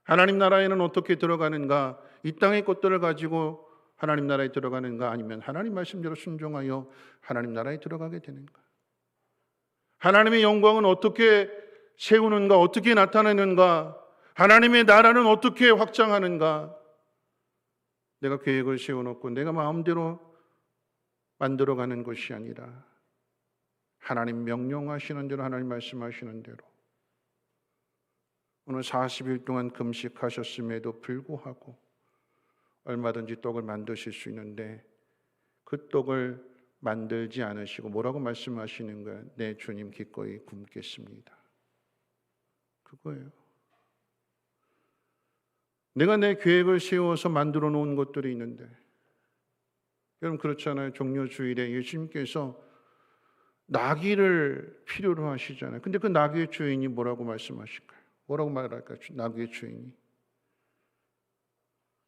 하나님 나라에는 어떻게 들어가는가? 이 땅의 것들을 가지고 하나님 나라에 들어가는가? 아니면 하나님 말씀대로 순종하여 하나님 나라에 들어가게 되는가? 하나님의 영광은 어떻게 세우는가? 어떻게 나타내는가? 하나님의 나라는 어떻게 확장하는가? 내가 계획을 세워놓고 내가 마음대로 만들어가는 것이 아니라 하나님 명령하시는 대로, 하나님 말씀하시는 대로 오늘 40일 동안 금식하셨음에도 불구하고 얼마든지 떡을 만드실 수 있는데 그 떡을 만들지 않으시고 뭐라고 말씀하시는 거예요? 내 주님 기꺼이 굶겠습니다. 그거예요. 내가 내 계획을 세워서 만들어 놓은 것들이 있는데, 여러분 그렇잖아요. 종려주일에 예수님께서 나귀를 필요로 하시잖아요. 근데 그 나귀의 주인이 뭐라고 말씀하실까요? 뭐라고 말할까요? 나귀의 주인이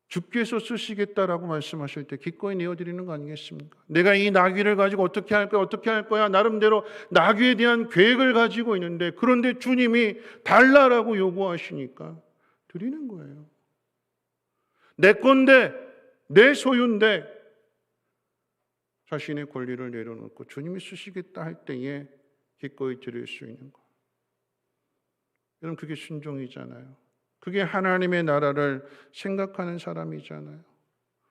주께서 쓰시겠다라고 말씀하실 때 기꺼이 내어드리는 거 아니겠습니까? 내가 이 나귀를 가지고 어떻게 할 거야, 어떻게 할 거야, 나름대로 나귀에 대한 계획을 가지고 있는데, 그런데 주님이 달라라고 요구하시니까 드리는 거예요. 내 건데, 내 소유인데 자신의 권리를 내려놓고 주님이 쓰시겠다 할 때에 기꺼이 드릴 수 있는 거. 여러분, 그게 순종이잖아요. 그게 하나님의 나라를 생각하는 사람이잖아요.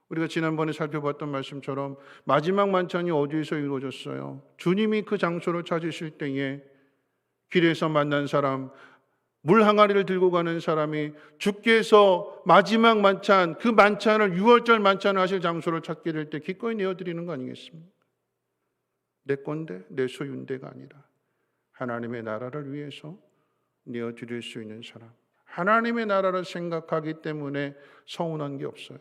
우리가 지난번에 살펴봤던 말씀처럼 마지막 만찬이 어디에서 이루어졌어요? 주님이 그 장소를 찾으실 때에 길에서 만난 사람, 물 항아리를 들고 가는 사람이 주께서 마지막 만찬, 그 만찬을 6월절 만찬을 하실 장소를 찾게 될 때 기꺼이 내어드리는 거 아니겠습니까? 내 건데, 내 소유인데가 아니라 하나님의 나라를 위해서 내어드릴 수 있는 사람. 하나님의 나라를 생각하기 때문에 서운한 게 없어요.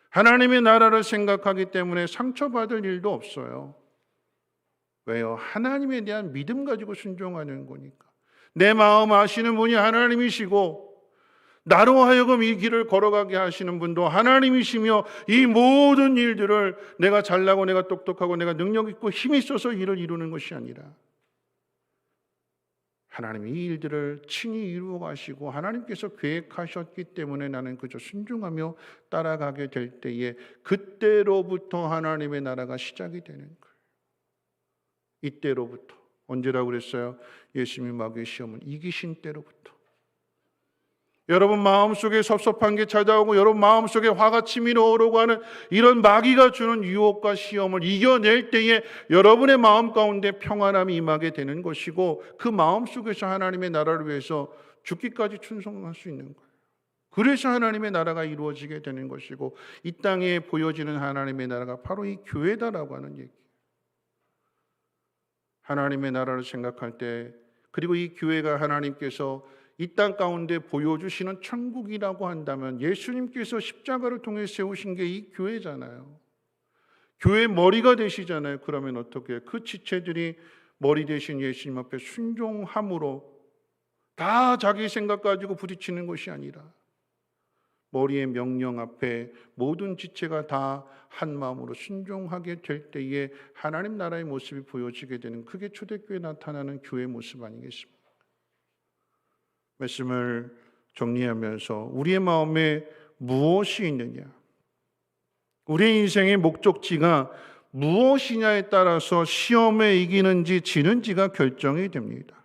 하나님의 나라를 생각하기 때문에 상처받을 일도 없어요. 왜요? 하나님에 대한 믿음 가지고 순종하는 거니까. 내 마음 아시는 분이 하나님이시고 나로 하여금 이 길을 걸어가게 하시는 분도 하나님이시며, 이 모든 일들을 내가 잘나고 내가 똑똑하고 내가 능력 있고 힘이 있어서 일을 이루는 것이 아니라 하나님이 이 일들을 친히 이루어 가시고 하나님께서 계획하셨기 때문에 나는 그저 순종하며 따라가게 될 때에 그때로부터 하나님의 나라가 시작이 되는 거예요. 이때로부터. 언제라고 그랬어요? 예수님이 마귀의 시험을 이기신 때로부터. 여러분 마음속에 섭섭한 게 찾아오고 여러분 마음속에 화가 치밀어 오르고 하는 이런 마귀가 주는 유혹과 시험을 이겨낼 때에 여러분의 마음 가운데 평안함이 임하게 되는 것이고, 그 마음 속에서 하나님의 나라를 위해서 죽기까지 충성할 수 있는 거예요. 그래서 하나님의 나라가 이루어지게 되는 것이고, 이 땅에 보여지는 하나님의 나라가 바로 이 교회다라고 하는 얘기예요. 하나님의 나라를 생각할 때, 그리고 이 교회가 하나님께서 이 땅 가운데 보여주시는 천국이라고 한다면 예수님께서 십자가를 통해 세우신 게 이 교회잖아요. 교회 머리가 되시잖아요. 그러면 어떻게 그 지체들이 머리 대신 예수님 앞에 순종함으로 다 자기 생각 가지고 부딪히는 것이 아니라 머리의 명령 앞에 모든 지체가 다 한 마음으로 순종하게 될 때에 하나님 나라의 모습이 보여지게 되는, 그게 초대교회에 나타나는 교회 모습 아니겠습니까? 말씀을 정리하면서 우리의 마음에 무엇이 있느냐, 우리의 인생의 목적지가 무엇이냐에 따라서 시험에 이기는지 지는지가 결정이 됩니다.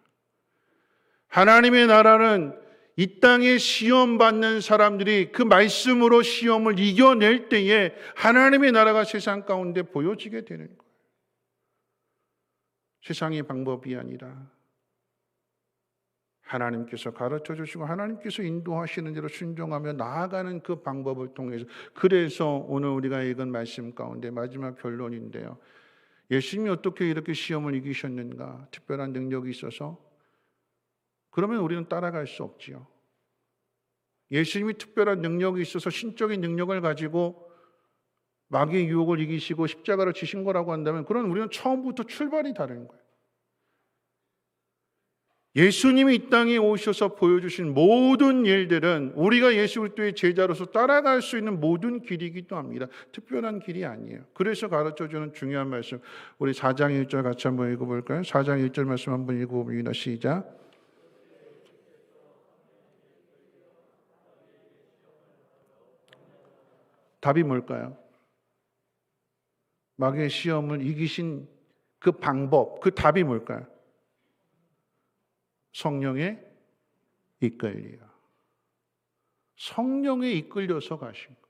하나님의 나라는 이 땅에 시험 받는 사람들이 그 말씀으로 시험을 이겨낼 때에 하나님의 나라가 세상 가운데 보여지게 되는 거예요. 세상의 방법이 아니라 하나님께서 가르쳐 주시고 하나님께서 인도하시는 대로 순종하며 나아가는 그 방법을 통해서, 그래서 오늘 우리가 읽은 말씀 가운데 마지막 결론인데요, 예수님이 어떻게 이렇게 시험을 이기셨는가? 특별한 능력이 있어서? 그러면 우리는 따라갈 수 없지요. 예수님이 특별한 능력이 있어서 신적인 능력을 가지고 마귀의 유혹을 이기시고 십자가를 지신 거라고 한다면, 그럼 우리는 처음부터 출발이 다른 거예요. 예수님이 이 땅에 오셔서 보여주신 모든 일들은 우리가 예수 그리스도의 제자로서 따라갈 수 있는 모든 길이기도 합니다. 특별한 길이 아니에요. 그래서 가르쳐주는 중요한 말씀, 우리 4장 1절 같이 한번 읽어볼까요? 4장 1절 말씀 한번 읽어봅니다. 시작. 답이 뭘까요? 마귀의 시험을 이기신 그 방법, 그 답이 뭘까요? 성령에 이끌리요. 성령에 이끌려서 가신 거.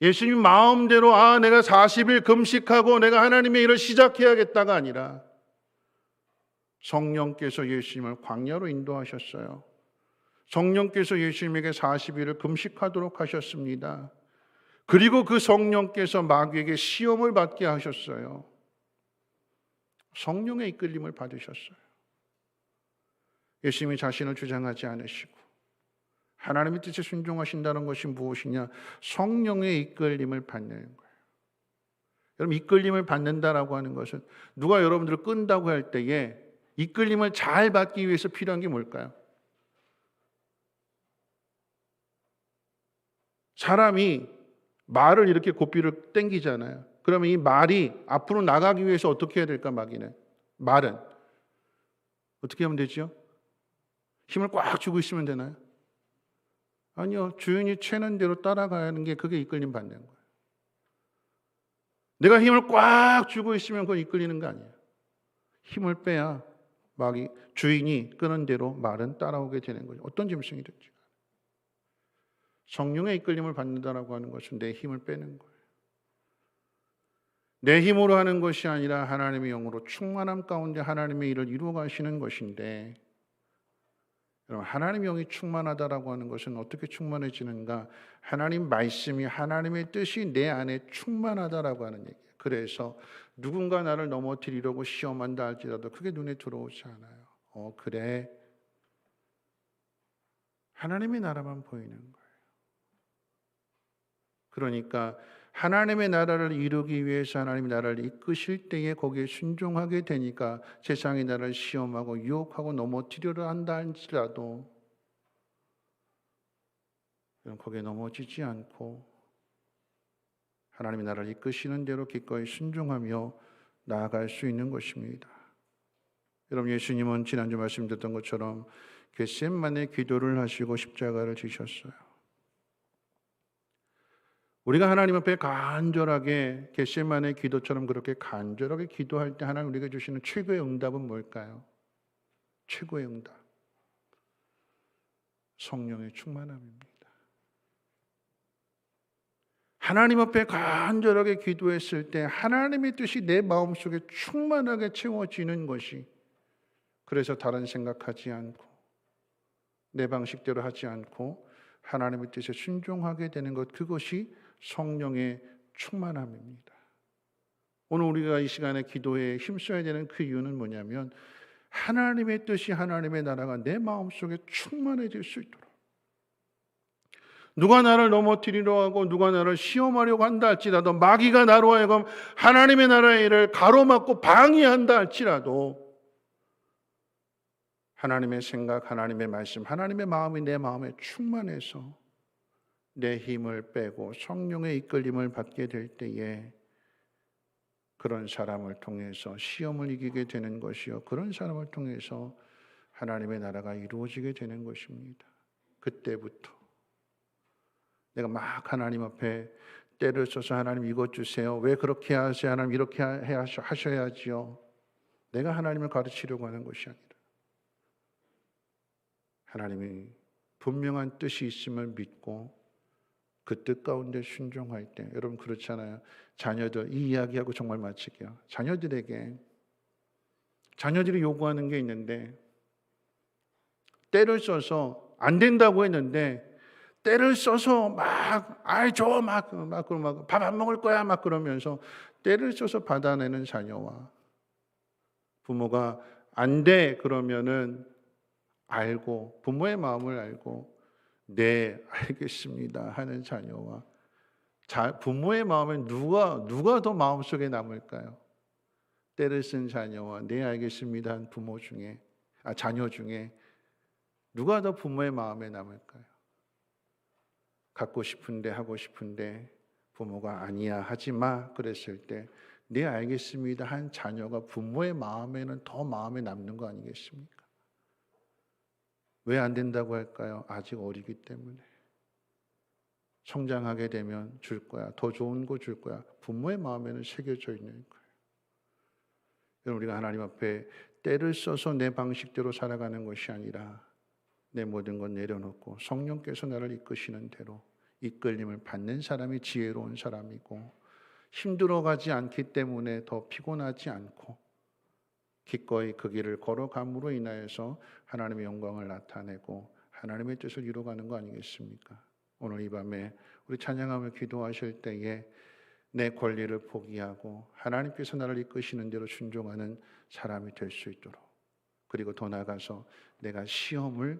예수님 마음대로 내가 40일 금식하고 내가 하나님의 일을 시작해야겠다가 아니라 성령께서 예수님을 광야로 인도하셨어요. 성령께서 예수님에게 40일을 금식하도록 하셨습니다. 그리고 그 성령께서 마귀에게 시험을 받게 하셨어요. 성령의 이끌림을 받으셨어요. 예수님이 자신을 주장하지 않으시고 하나님의 뜻에 순종하신다는 것이 무엇이냐? 성령의 이끌림을 받는 거예요. 여러분, 이끌림을 받는다라고 하는 것은 누가 여러분들을 끈다고 할 때에 이끌림을 잘 받기 위해서 필요한 게 뭘까요? 사람이 말을 이렇게 고삐를 땡기잖아요. 그러면 이 말이 앞으로 나가기 위해서 어떻게 해야 될까? 말은 어떻게 하면 되죠? 힘을 꽉 주고 있으면 되나요? 아니요. 주인이 채는 대로 따라가는 게 그게 이끌림 받는 거예요. 내가 힘을 꽉 주고 있으면 그건 이끌리는 거 아니에요. 힘을 빼야 주인이 끄는 대로 말은 따라오게 되는 거죠. 어떤 짐승이든지. 성령의 이끌림을 받는다라고 하는 것은 내 힘을 빼는 거예요. 내 힘으로 하는 것이 아니라 하나님의 영으로 충만함 가운데 하나님의 일을 이루어 가시는 것인데, 여러분, 하나님의 영이 충만하다라고 하는 것은 어떻게 충만해지는가? 하나님 말씀이, 하나님의 뜻이 내 안에 충만하다라고 하는 얘기예요. 그래서 누군가 나를 넘어뜨리려고 시험한다 할지라도 그게 눈에 들어오지 않아요. 그래. 하나님의 나라만 보이는 거예요. 그러니까 하나님의 나라를 이루기 위해서 하나님의 나라를 이끄실 때에 거기에 순종하게 되니까 세상이 나를 시험하고 유혹하고 넘어뜨리려 한다 할지라도 거기에 넘어지지 않고 하나님의 나라를 이끄시는 대로 기꺼이 순종하며 나아갈 수 있는 것입니다. 여러분, 예수님은 지난주 말씀드렸던 것처럼 겟세마네 기도를 하시고 십자가를 지셨어요. 우리가 하나님 앞에 간절하게 겟세마네 기도처럼 그렇게 간절하게 기도할 때 하나님 우리에게 주시는 최고의 응답은 뭘까요? 최고의 응답, 성령의 충만함입니다. 하나님 앞에 간절하게 기도했을 때 하나님의 뜻이 내 마음속에 충만하게 채워지는 것이, 그래서 다른 생각하지 않고 내 방식대로 하지 않고 하나님의 뜻에 순종하게 되는 것, 그것이 성령의 충만함입니다. 오늘 우리가 이 시간에 기도에 힘써야 되는 그 이유는 뭐냐면, 하나님의 뜻이, 하나님의 나라가 내 마음속에 충만해질 수 있도록, 누가 나를 넘어뜨리려 하고 누가 나를 시험하려고 한다 할지라도, 마귀가 나로 하여금 하나님의 나라의 일을 가로막고 방해한다 할지라도, 하나님의 생각, 하나님의 말씀, 하나님의 마음이 내 마음에 충만해서 내 힘을 빼고 성령의 이끌림을 받게 될 때에 그런 사람을 통해서 시험을 이기게 되는 것이요, 그런 사람을 통해서 하나님의 나라가 이루어지게 되는 것입니다. 그때부터 내가 막 하나님 앞에 때를 써서 하나님 이것 주세요, 왜 그렇게 하세요, 하나님 이렇게 하셔야지요, 내가 하나님을 가르치려고 하는 것이 아니라 하나님이 분명한 뜻이 있음을 믿고 그 뜻 가운데 순종할 때, 여러분 그렇잖아요. 자녀들, 이 이야기하고 정말 마칠게요. 자녀들에게 자녀들이 요구하는 게 있는데 때를 써서 안 된다고 했는데 때를 써서 막 밥 안 먹을 거야 막 그러면서 때를 써서 받아내는 자녀와 부모가 안 돼 그러면은 알고 부모의 마음을 알고 네 알겠습니다 하는 자녀와 부모의 마음에 누가 더 마음속에 남을까요? 때를 쓴 자녀와 네 알겠습니다 한 자녀 중에 누가 더 부모의 마음에 남을까요? 갖고 싶은데 하고 싶은데 부모가 아니야 하지 마 그랬을 때 네 알겠습니다 한 자녀가 부모의 마음에는 더 마음에 남는 거 아니겠습니까? 왜 안 된다고 할까요? 아직 어리기 때문에. 성장하게 되면 줄 거야. 더 좋은 거 줄 거야. 부모의 마음에는 새겨져 있는 거예요. 여러분, 우리가 하나님 앞에 때를 써서 내 방식대로 살아가는 것이 아니라 내 모든 것 내려놓고 성령께서 나를 이끄시는 대로 이끌림을 받는 사람이 지혜로운 사람이고, 힘들어가지 않기 때문에 더 피곤하지 않고 기꺼이 그 길을 걸어감으로 인하여서 하나님의 영광을 나타내고 하나님의 뜻을 이루어가는 거 아니겠습니까? 오늘 이 밤에 우리 찬양하며 기도하실 때에 내 권리를 포기하고 하나님께서 나를 이끄시는 대로 순종하는 사람이 될 수 있도록, 그리고 더 나아가서 내가 시험을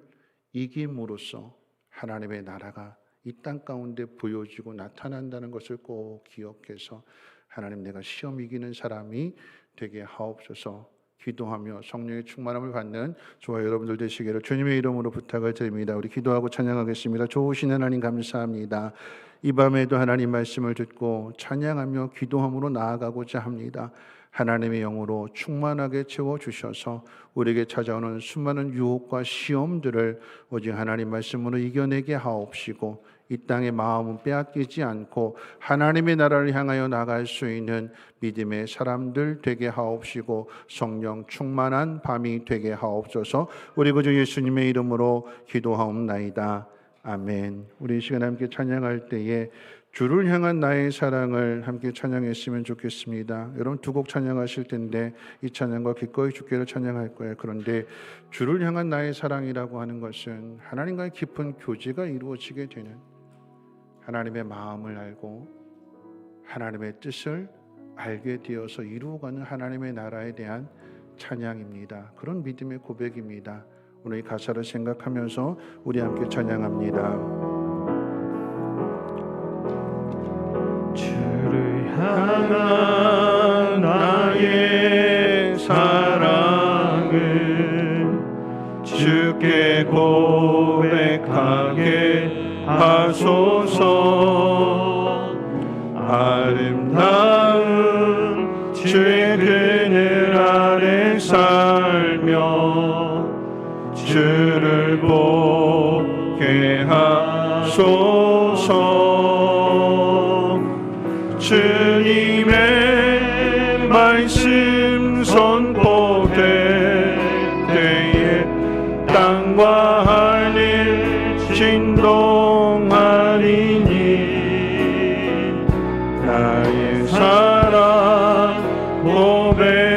이김으로써 하나님의 나라가 이 땅 가운데 보여지고 나타난다는 것을 꼭 기억해서 하나님, 내가 시험 이기는 사람이 되게 하옵소서. 기도하며 성령의 충만함을 받는 저와 여러분들 되시기를 주님의 이름으로 부탁을 드립니다. 우리 기도하고 찬양하겠습니다. 좋으신 하나님 감사합니다. 이 밤에도 하나님 말씀을 듣고 찬양하며 기도함으로 나아가고자 합니다. 하나님의 영으로 충만하게 채워주셔서 우리에게 찾아오는 수많은 유혹과 시험들을 오직 하나님 말씀으로 이겨내게 하옵시고, 이 땅의 마음은 빼앗기지 않고 하나님의 나라를 향하여 나갈 수 있는 믿음의 사람들 되게 하옵시고, 성령 충만한 밤이 되게 하옵소서. 우리 구주 예수님의 이름으로 기도하옵나이다. 아멘. 우리 이 시간 함께 찬양할 때에 주를 향한 나의 사랑을 함께 찬양했으면 좋겠습니다. 여러분, 두 곡 찬양하실 텐데 이 찬양과 기꺼이 주께를 찬양할 거예요. 그런데 주를 향한 나의 사랑이라고 하는 것은 하나님과의 깊은 교제가 이루어지게 되는, 하나님의 마음을 알고 하나님의 뜻을 알게 되어서 이루어가는 하나님의 나라에 대한 찬양입니다. 그런 믿음의 고백입니다. 오늘 이 가사를 생각하면서 우리 함께 찬양합니다. 주를 향한 나의 사랑을 주께 고백하게 하소서. 아름다운 주의 그늘 아래 살며 주를 보게 하소서. 주님의 말씀 선포될 때에 땅과 하늘 진동하리니, 나의 사랑 고백하리라.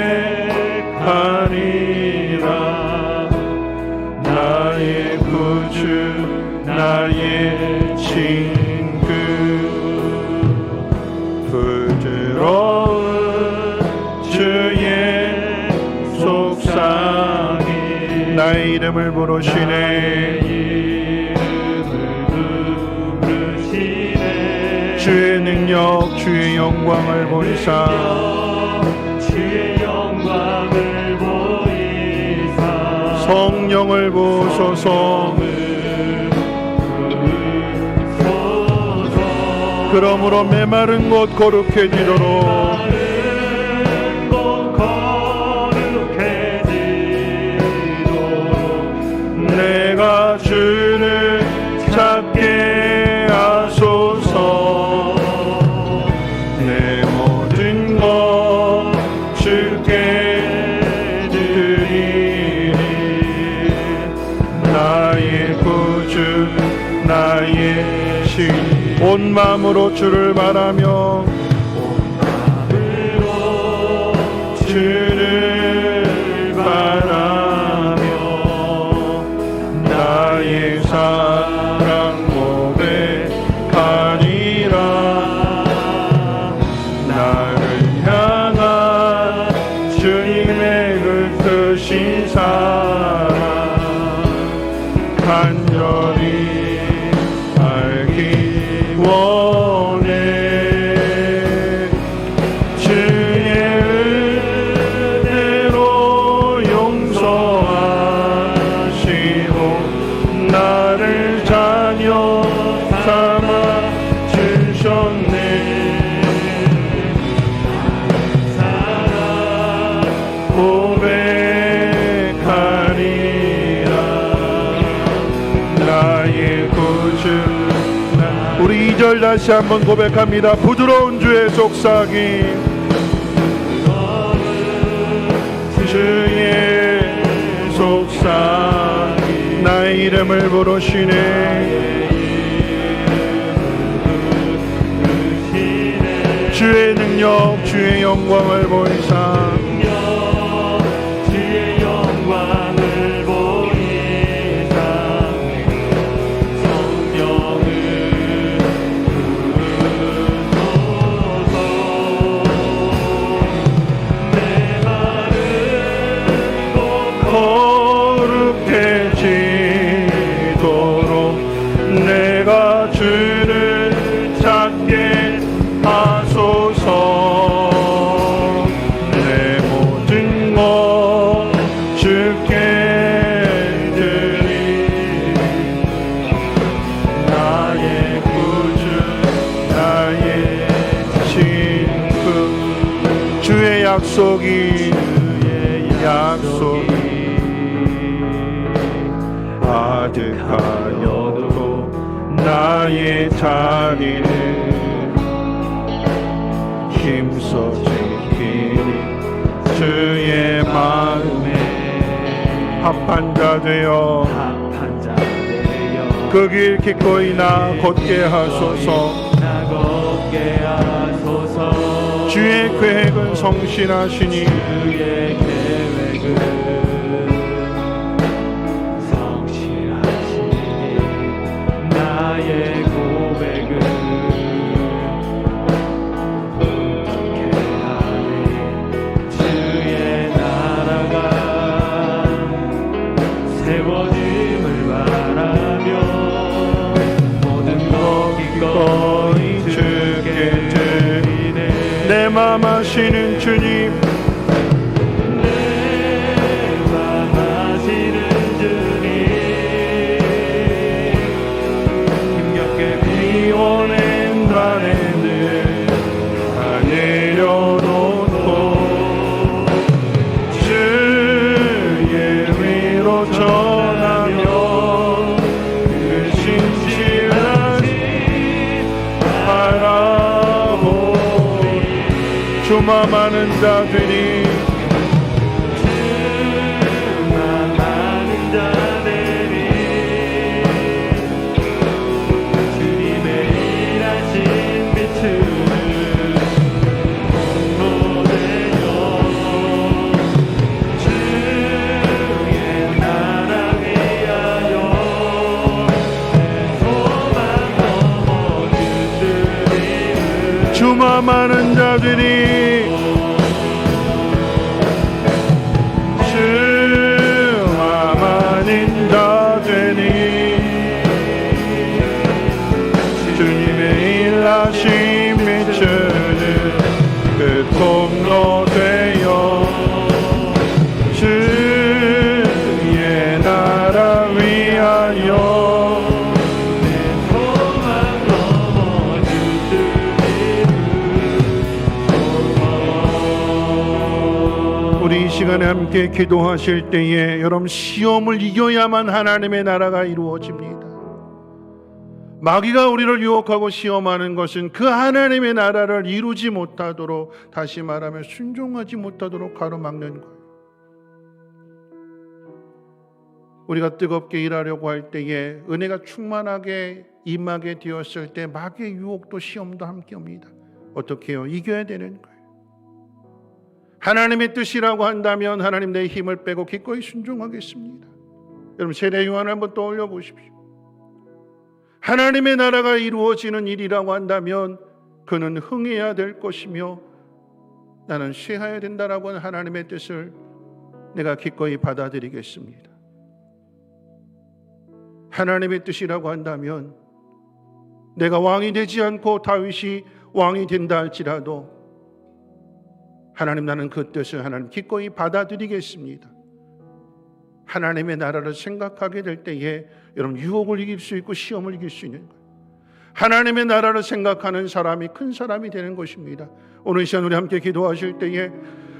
나의 구주 나의 친구, 부드러운 주의 속삭임, 나의 이름을 부르시네. 주의 능력 주의 영광을 보이사, 주의 영광을 보이사, 성령을 부으소서. 그러므로 메마른 곳 거룩해지도록, 내가 주를 찾게 하소서. 내 모든 것 주께 드리리. 나의 구주 나의 신, 온 마음으로 주를 바라며 온 마음으로 주를 부르신 사랑 간절히 알기 원해. 주의 은혜로 용서하시고 나를 자녀 삼아 주셨네. 고백하리라 나의 구주. 우리 2절 다시 한번 고백합니다. 부드러운 주의 속삭임, 주의 속삭임, 나의 이름을 부르시네. 주의 능력, 주의 영광을 보이사 거룩해지도록 내가 주를 찾게 하소서. 내 모든 것 주께 드리 나의 구주 나의 친구. 주의 약속이 아득하여도 나의 자리를 힘써 지키니 주의 마음에 합한 자 되어 그 길 기꺼이 나 걷게 하소서. 주의 계획은 성실하시니 나의 고백을 어떻게 하네. 주의 나라가 세워짐을 바라며 모든 것 기꺼이 주께 드리네. 내 맘 아시는 주님, 주마 많은 자들이 주님의 일하신 빛을 공로되어 주의 나라 위하여 소망 넘어 주시리를. 주마 많은 자들이 주님의 일하신 빛을 그 통로 되어 주의 나라 위하여 내 소망 넘어 주시리를. 우리 이 시간에 함께 기도하실 때에 여러분, 시험을 이겨야만 하나님의 나라가 이루어집니다. 마귀가 우리를 유혹하고 시험하는 것은 그 하나님의 나라를 이루지 못하도록, 다시 말하면 순종하지 못하도록 가로막는 거예요. 우리가 뜨겁게 일하려고 할 때에 은혜가 충만하게 임하게 되었을 때 마귀의 유혹도 시험도 함께 옵니다. 어떻게 해요? 이겨야 되는 거예요. 하나님의 뜻이라고 한다면 하나님 내 힘을 빼고 기꺼이 순종하겠습니다. 여러분, 세례 요한을 한번 떠올려 보십시오. 하나님의 나라가 이루어지는 일이라고 한다면 그는 흥해야 될 것이며 나는 쉬어야 된다라고 하는 하나님의 뜻을 내가 기꺼이 받아들이겠습니다. 하나님의 뜻이라고 한다면 내가 왕이 되지 않고 다윗이 왕이 된다 할지라도 하나님, 나는 그 뜻을 하나님 기꺼이 받아들이겠습니다. 하나님의 나라를 생각하게 될 때에 여러분, 유혹을 이길 수 있고 시험을 이길 수 있는 거예요. 하나님의 나라를 생각하는 사람이 큰 사람이 되는 것입니다. 오늘 이 시간 우리 함께 기도하실 때에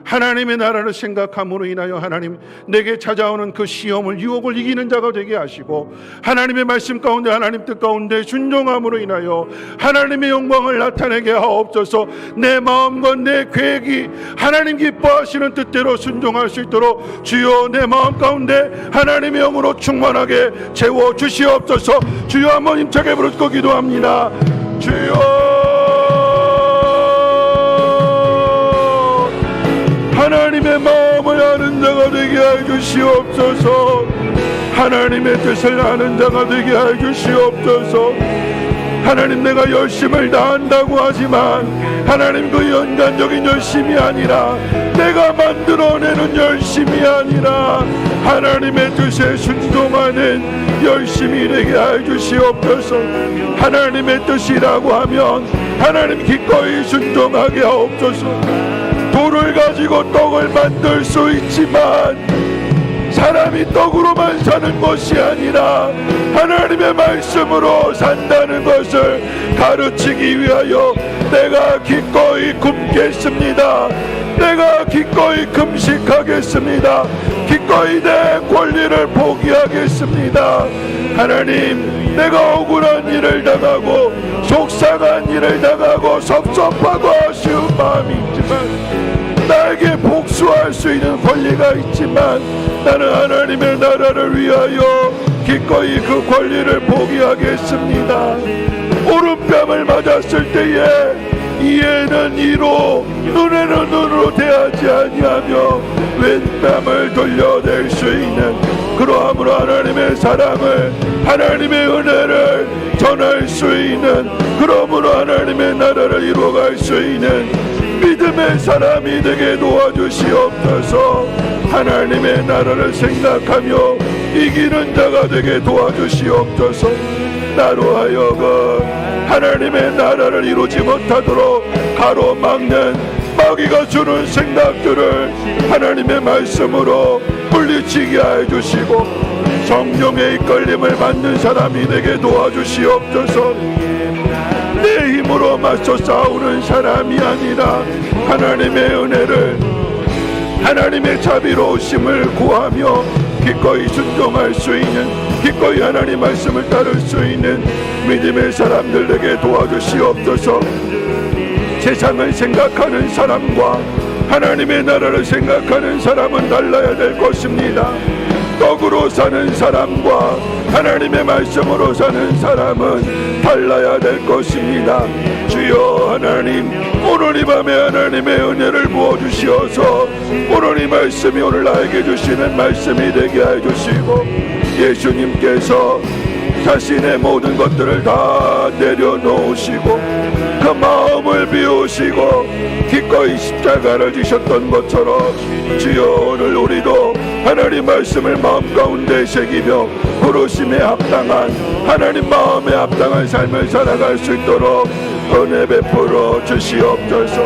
하나님의 나라를 생각함으로 인하여 하나님, 내게 찾아오는 그 시험을, 유혹을 이기는 자가 되게 하시고, 하나님의 말씀 가운데, 하나님 뜻 가운데 순종함으로 인하여 하나님의 영광을 나타내게 하옵소서. 내 마음과 내 계획이 하나님 기뻐하시는 뜻대로 순종할 수 있도록 주여 내 마음 가운데 하나님의 영으로 충만하게 채워주시옵소서. 주여 한번 힘차게 부르짖고 기도합니다. 주여, 하나님의 마음을 아는 자가 되게 해 주시옵소서. 하나님의 뜻을 아는 자가 되게 해 주시옵소서. 하나님, 내가 열심을 다한다고 하지만 하나님, 그 연간적인 열심이 아니라 내가 만들어내는 열심이 아니라 하나님의 뜻에 순종하는 열심이 되게 해 주시옵소서. 하나님의 뜻이라고 하면 하나님 기꺼이 순종하게 하옵소서. 돌을 가지고 떡을 만들 수 있지만 사람이 떡으로만 사는 것이 아니라 하나님의 말씀으로 산다는 것을 가르치기 위하여 내가 기꺼이 굶겠습니다. 내가 기꺼이 금식하겠습니다. 기꺼이 내 권리를 포기하겠습니다. 하나님, 내가 억울한 일을 당하고 속상한 일을 당하고 섭섭하고 아쉬운 마음이 있지만, 나에게 복수할 수 있는 권리가 있지만 나는 하나님의 나라를 위하여 기꺼이 그 권리를 포기하겠습니다. 오른뺨을 맞았을 때에 이에는 이로 눈에는 눈으로 대하지 아니하며 왼뺨을 돌려낼 수 있는, 그러함으로 하나님의 사랑을, 하나님의 은혜를 전할 수 있는, 그러므로 하나님의 나라를 이루어갈 수 있는 믿음의 사람이 되게 도와주시옵소서. 하나님의 나라를 생각하며 이기는 자가 되게 도와주시옵소서. 나로 하여금 하나님의 나라를 이루지 못하도록 가로막는 마귀가 주는 생각들을 하나님의 말씀으로 물리치게 해주시고, 성령의 이끌림을 받는 사람이 되게 도와주시옵소서. 내 힘으로 맞서 싸우는 사람이 아니라 하나님의 은혜를, 하나님의 자비로우심을 구하며 기꺼이 순종할 수 있는, 기꺼이 하나님 말씀을 따를 수 있는 믿음의 사람들에게 도와주시옵소서. 세상을 생각하는 사람과 하나님의 나라를 생각하는 사람은 달라야 될 것입니다. 떡으로 사는 사람과 하나님의 말씀으로 사는 사람은 달라야 될 것입니다. 주여 하나님, 오늘 이 밤에 하나님의 은혜를 부어주시어서 오늘 이 말씀이 오늘 나에게 주시는 말씀이 되게 해주시고, 예수님께서 자신의 모든 것들을 다 내려놓으시고 그 마음을 비우시고 기꺼이 십자가를 지셨던 것처럼, 주여 오늘 우리도 하나님 말씀을 마음 가운데 새기며 부르심에 합당한, 하나님 마음에 합당한 삶을 살아갈 수 있도록 은혜 베풀어 주시옵소서.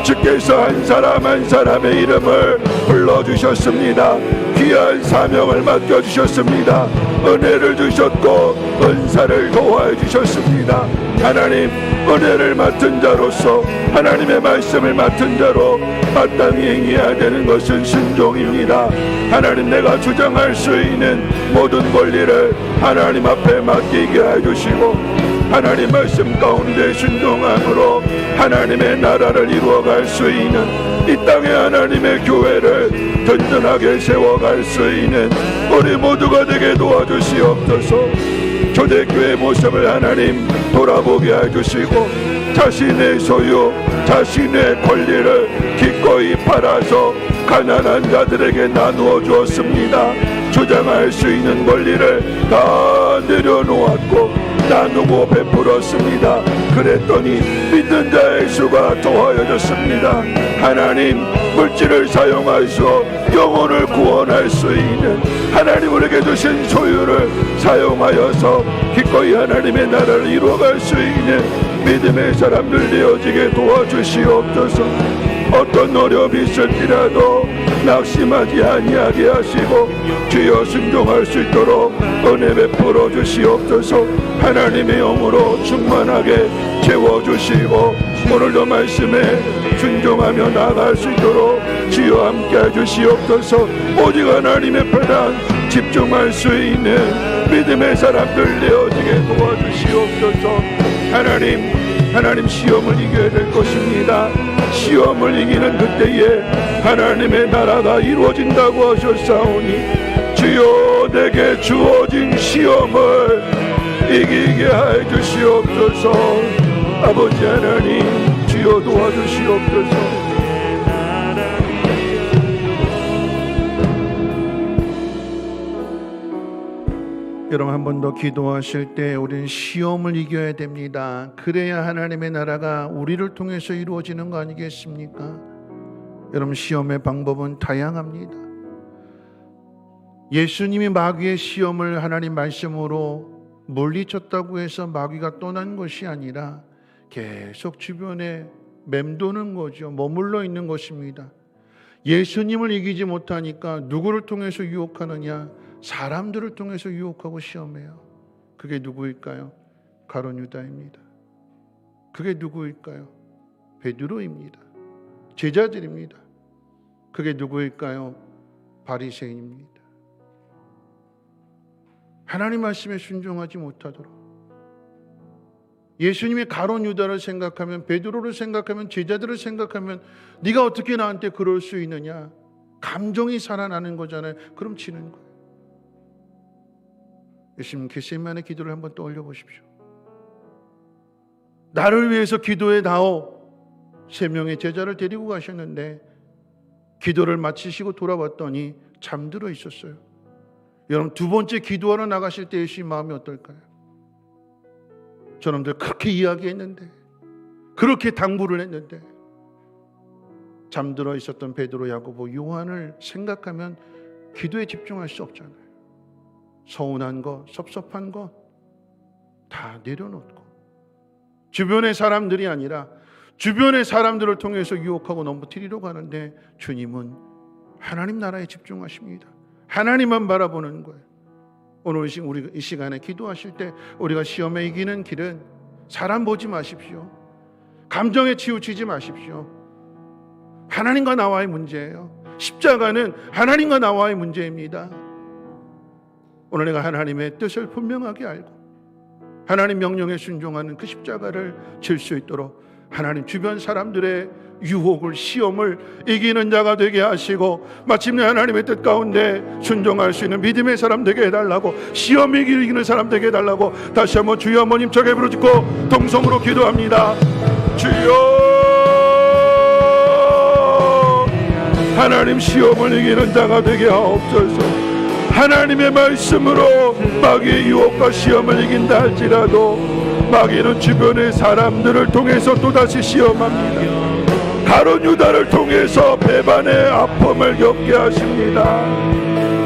주께서 한 사람 한 사람의 이름을 불러주셨습니다. 귀한 사명을 맡겨주셨습니다. 은혜를 주셨고 은사를 도와해 주셨습니다. 하나님, 은혜를 맡은 자로서 하나님의 말씀을 맡은 자로 마땅히 행해야 되는 것은 순종입니다. 하나님, 내가 주장할 수 있는 모든 권리를 하나님 앞에 맡기게 해주시고, 하나님 말씀 가운데 순종함으로 하나님의 나라를 이루어갈 수 있는, 이 땅에 하나님의 교회를 든든하게 세워갈 수 있는 우리 모두가 되게 도와주시옵소서. 초대교회 모습을 하나님 돌아보게 해주시고, 자신의 소유, 자신의 권리를 기꺼이 팔아서 가난한 자들에게 나누어 주었습니다. 주장할 수 있는 권리를 다 내려놓았고 나누고 베풀었습니다. 그랬더니 믿는 자의 수가 더하여졌습니다. 하나님, 물질을 사용하여서 영혼을 구원할 수 있는 하나님 우리에게 주신 소유를 사용하여서 기꺼이 하나님의 나라를 이루어갈 수 있는 믿음의 사람들 되어지게 도와주시옵소서. 어떤 어려움이 있을지라도 낙심하지 아니하게 하시고 주여 순종할 수 있도록 은혜 베풀어 주시옵소서. 하나님의 영으로 충만하게 채워주시고 오늘도 말씀에 순종하며 나아갈 수 있도록 주여 함께해 주시옵소서. 오직 하나님의 편안 집중할 수 있는 믿음의 사람들 되어지게 도와주시옵소서. 하나님 시험을 이겨야 될 것입니다. 시험을 이기는 그때에 하나님의 나라가 이루어진다고 하셨사오니 주여 내게 주어진 시험을 이기게 해 주시옵소서. 아버지 하나님 주여 도와주시옵소서. 여러분 한 번 더 기도하실 때 우리는 시험을 이겨야 됩니다. 그래야 하나님의 나라가 우리를 통해서 이루어지는 거 아니겠습니까? 여러분 시험의 방법은 다양합니다. 예수님이 마귀의 시험을 하나님 말씀으로 물리쳤다고 해서 마귀가 떠난 것이 아니라 계속 주변에 맴도는 거죠. 머물러 있는 것입니다. 예수님을 이기지 못하니까 누구를 통해서 유혹하느냐? 사람들을 통해서 유혹하고 시험해요. 그게 누구일까요? 가룟 유다입니다. 그게 누구일까요? 베드로입니다. 제자들입니다. 그게 누구일까요? 바리새인입니다. 하나님 말씀에 순종하지 못하도록 예수님이 가룟 유다를 생각하면, 베드로를 생각하면, 제자들을 생각하면 네가 어떻게 나한테 그럴 수 있느냐? 감정이 살아나는 거잖아요. 그럼 지는 거예요. 예수님 겟세마네 기도를 한번 떠올려 보십시오. 나를 위해서 기도해 다오. 3명의 제자를 데리고 가셨는데 기도를 마치시고 돌아왔더니 잠들어 있었어요. 여러분 2번째 기도하러 나가실 때 예수님 마음이 어떨까요? 저놈들 그렇게 이야기했는데, 그렇게 당부를 했는데 잠들어 있었던 베드로, 야고보, 요한을 생각하면 기도에 집중할 수 없잖아요. 서운한 것, 섭섭한 것 다 내려놓고 주변의 사람들이 아니라 주변의 사람들을 통해서 유혹하고 넘어뜨리려고 하는데 주님은 하나님 나라에 집중하십니다. 하나님만 바라보는 거예요. 오늘 우리 이 시간에 기도하실 때 우리가 시험에 이기는 길은 사람 보지 마십시오. 감정에 치우치지 마십시오. 하나님과 나와의 문제예요. 십자가는 하나님과 나와의 문제입니다. 오늘 내가 하나님의 뜻을 분명하게 알고 하나님 명령에 순종하는 그 십자가를 질 수 있도록 하나님 주변 사람들의 유혹을, 시험을 이기는 자가 되게 하시고 마침내 하나님의 뜻 가운데 순종할 수 있는 믿음의 사람 되게 해달라고, 시험 이기는 사람 되게 해달라고 다시 한번 주여 한번 힘차게 부르짖고 동성으로 기도합니다. 주여, 하나님 시험을 이기는 자가 되게 하옵소서. 하나님의 말씀으로 마귀의 유혹과 시험을 이긴다 할지라도 마귀는 주변의 사람들을 통해서 또다시 시험합니다. 가룟 유다를 통해서 배반의 아픔을 겪게 하십니다.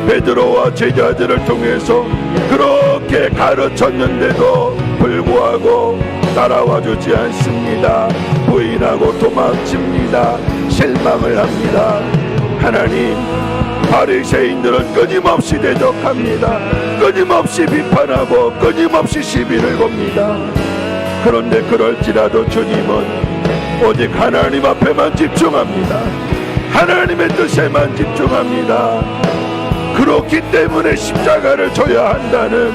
베드로와 제자들을 통해서 그렇게 가르쳤는데도 불구하고 따라와 주지 않습니다. 부인하고 도망칩니다. 실망을 합니다. 하나님, 바리새인들은 끊임없이 대적합니다. 끊임없이 비판하고 끊임없이 시비를 겁니다. 그런데 그럴지라도 주님은 오직 하나님 앞에만 집중합니다. 하나님의 뜻에만 집중합니다. 그렇기 때문에 십자가를 져야 한다는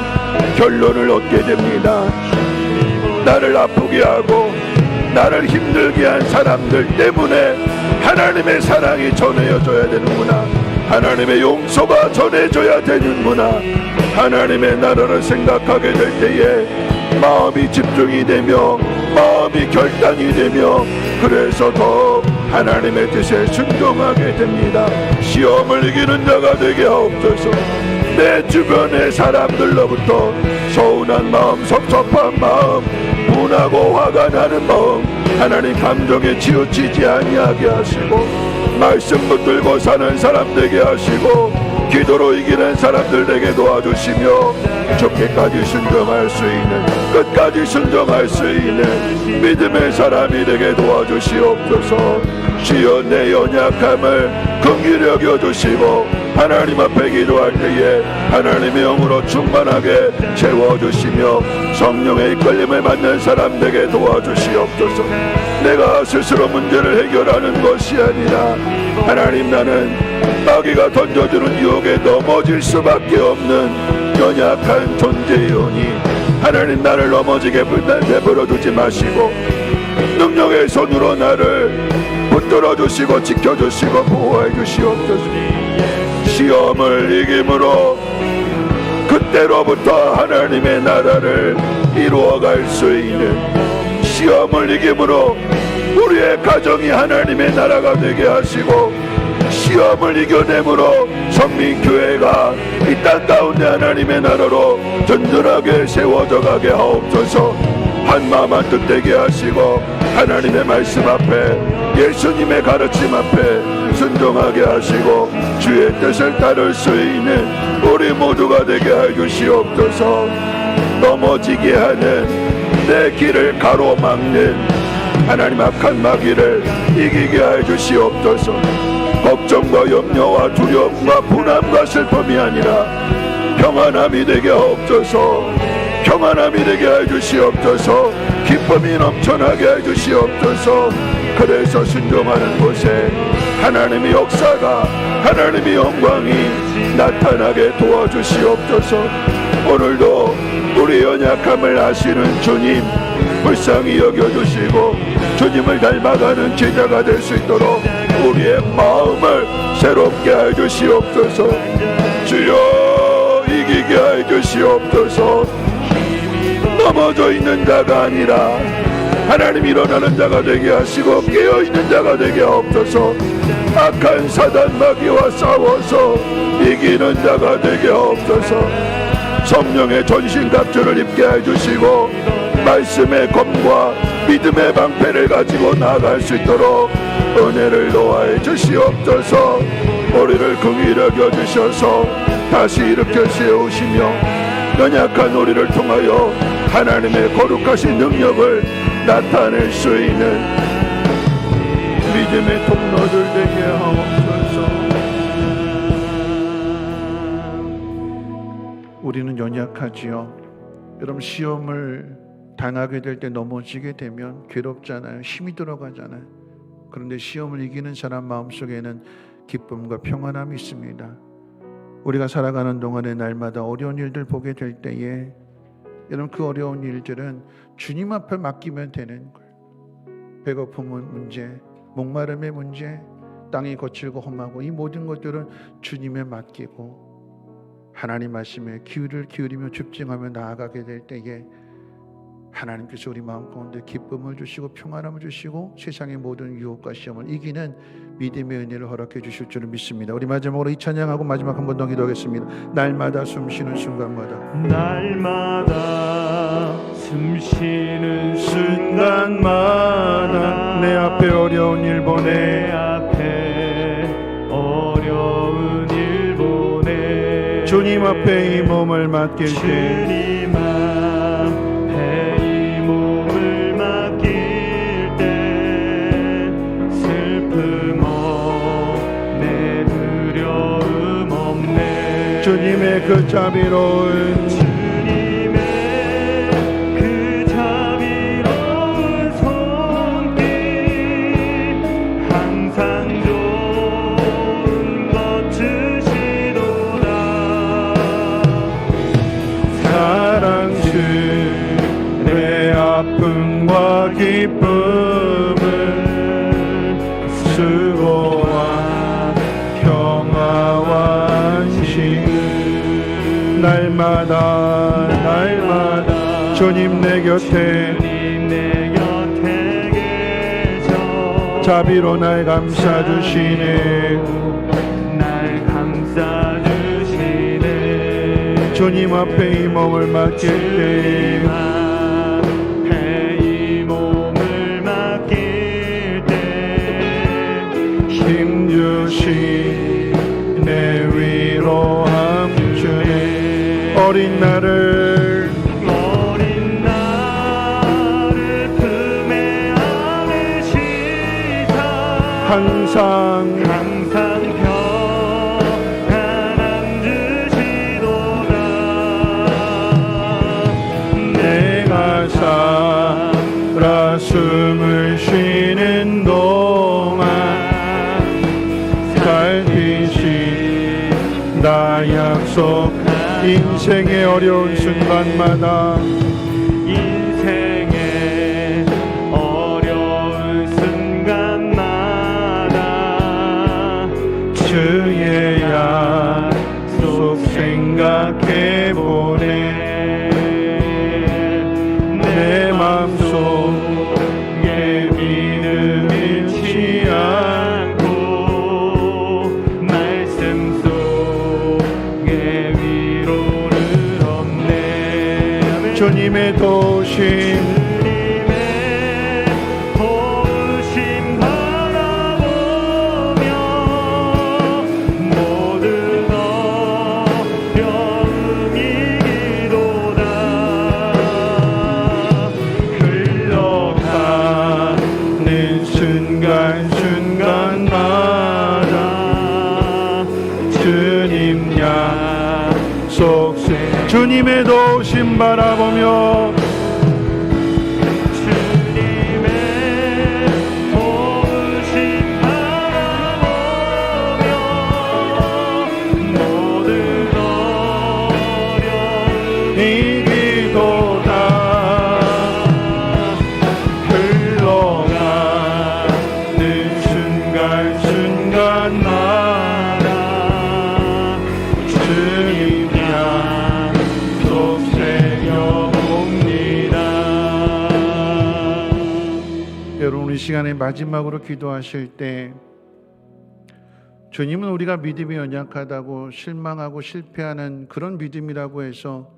결론을 얻게 됩니다. 나를 아프게 하고 나를 힘들게 한 사람들 때문에 하나님의 사랑이 전해져야 되는구나. 하나님의 용서가 전해져야 되는구나. 하나님의 나라를 생각하게 될 때에 마음이 집중이 되며 마음이 결단이 되며 그래서 더 하나님의 뜻에 순종하게 됩니다. 시험을 이기는 자가 되게 하옵소서. 내 주변의 사람들로부터 서운한 마음, 섭섭한 마음, 분하고 화가 나는 마음, 하나님 감정에 치우치지 아니하게 하시고, 말씀 붙들고 사는 사람 되게 하시고, 기도로 이기는 사람들 되게 도와주시며, 죽기까지 순종할 수 있는, 끝까지 순종할 수 있는 믿음의 사람이 되게 도와주시옵소서. 주여 내 연약함을 긍휼히 여겨주시고, 하나님 앞에 기도할 때에 하나님의 영으로 충만하게 채워주시며, 성령의 이끌림을 받는 사람 되게 도와주시옵소서. 내가 스스로 문제를 해결하는 것이 아니라, 하나님 나는 마귀가 던져주는 유혹에 넘어질 수밖에 없는 연약한 존재이오니, 하나님 나를 넘어지게 내버려두지 마시고 능력의 손으로 나를 붙들어 주시고 지켜주시고 보호해 주시옵소서. 시험을 이김으로 그때로부터 하나님의 나라를 이루어갈 수 있는, 시험을 이김으로 우리의 가정이 하나님의 나라가 되게 하시고, 시험을 이겨내므로 성민교회가 이 땅 가운데 하나님의 나라로 든든하게 세워져 가게 하옵소서. 한마음 한뜻되게 하시고, 하나님의 말씀 앞에, 예수님의 가르침 앞에 순종하게 하시고, 주의 뜻을 따를 수 있는 우리 모두가 되게 해 주시옵소서. 넘어지게 하는 내 길을 가로막는 하나님 악한 마귀를 이기게 해 주시옵소서. 걱정과 염려와 두려움과 분함과 슬픔이 아니라 평안함이 되게 하옵소서. 평안함이 되게 해 주시옵소서. 기쁨이 넘쳐나게 해 주시옵소서. 그래서 순종하는 곳에 하나님의 역사가, 하나님의 영광이 나타나게 도와주시옵소서. 오늘도 우리 연약함을 아시는 주님 불쌍히 여겨주시고, 주님을 닮아가는 제자가 될 수 있도록 우리의 마음을 새롭게 해주시옵소서. 주여 이기게 해주시옵소서. 넘어져 있는 자가 아니라 하나님 일어나는 자가 되게 하시고, 깨어있는 자가 되게 하옵소서. 악한 사단 마귀와 싸워서 이기는 자가 되게 하옵소서. 성령의 전신갑주를 입게 해주시고, 말씀의 검과 믿음의 방패를 가지고 나아갈 수 있도록 은혜를 노하여 주시옵소서. 우리를 긍휼히 여겨주셔서 다시 일으켜 세우시며, 연약한 우리를 통하여 하나님의 거룩하신 능력을 나타낼 수 있는 믿음의 통로들 되게 하옵소서. 우리는 연약하지요. 여러분, 시험을 당하게 될 때 넘어지게 되면 괴롭잖아요. 힘이 들어가잖아요. 그런데 시험을 이기는 사람 마음속에는 기쁨과 평안함이 있습니다. 우리가 살아가는 동안에 날마다 어려운 일들 보게 될 때에, 여러분 그 어려운 일들은 주님 앞에 맡기면 되는 거예요. 배고픔의 문제, 목마름의 문제, 땅이 거칠고 험하고, 이 모든 것들은 주님에 맡기고 하나님 말씀에 귀를 기울이며 집중하며 나아가게 될 때에, 하나님께서 우리 마음 가운데 기쁨을 주시고 평안함을 주시고, 세상의 모든 유혹과 시험을 이기는 믿음의 은혜를 허락해 주실 줄을 믿습니다. 우리 마지막으로 이 찬양하고 마지막 한 번 더 기도하겠습니다. 날마다 숨쉬는 순간마다, 날마다 숨쉬는 순간마다 내 앞에 어려운 일 보내, 내 앞에 어려운 일 보내, 주님 앞에 이 몸을 맡길 때, 주님 앞에 이 몸을 맡길 때, 슬픔 없네, 두려움 없네, 주님의 그 자비로운, 주님의 그 자비로운 손길, 항상 좋은 것 주시도다. 사랑 주 내 아픔과 기쁨을, 수고와 평화와 안식, 날마다 날마다 주님 내 곁에, 주님 내 곁에 계셔 자비로 날 감싸주시네. 날 감싸주시네. 주님 앞에 이 몸을 맡길 때 이 몸을 맡길 때 힘주시 내 위로함 주네 어린 나를 품에 안으시사 항상 평안함 주시도다 내가 살아 숨을 쉬는 동안 살피시 나 약속 인생의 어려운 순간마다 인생의 어려운 순간마다 주의 약속 생각해보네 내 맘속에 믿음 잃지 않고 말씀 속에 위로를 얻네 주님의 도심 주님의 도우심 바라보며 모든 어려움 이기도다 흘러가는 순간순간마다 주님 약속 주님의 도심 바라보며 주님의 도우심 바라보며 모든 어려움 이기도다 흘러가는 순간순간마다 주님 약속 새겨봅니다. 여러분 이 시간에 마지막으로 기도하실 때 주님은 우리가 믿음이 연약하다고 실망하고 실패하는 그런 믿음이라고 해서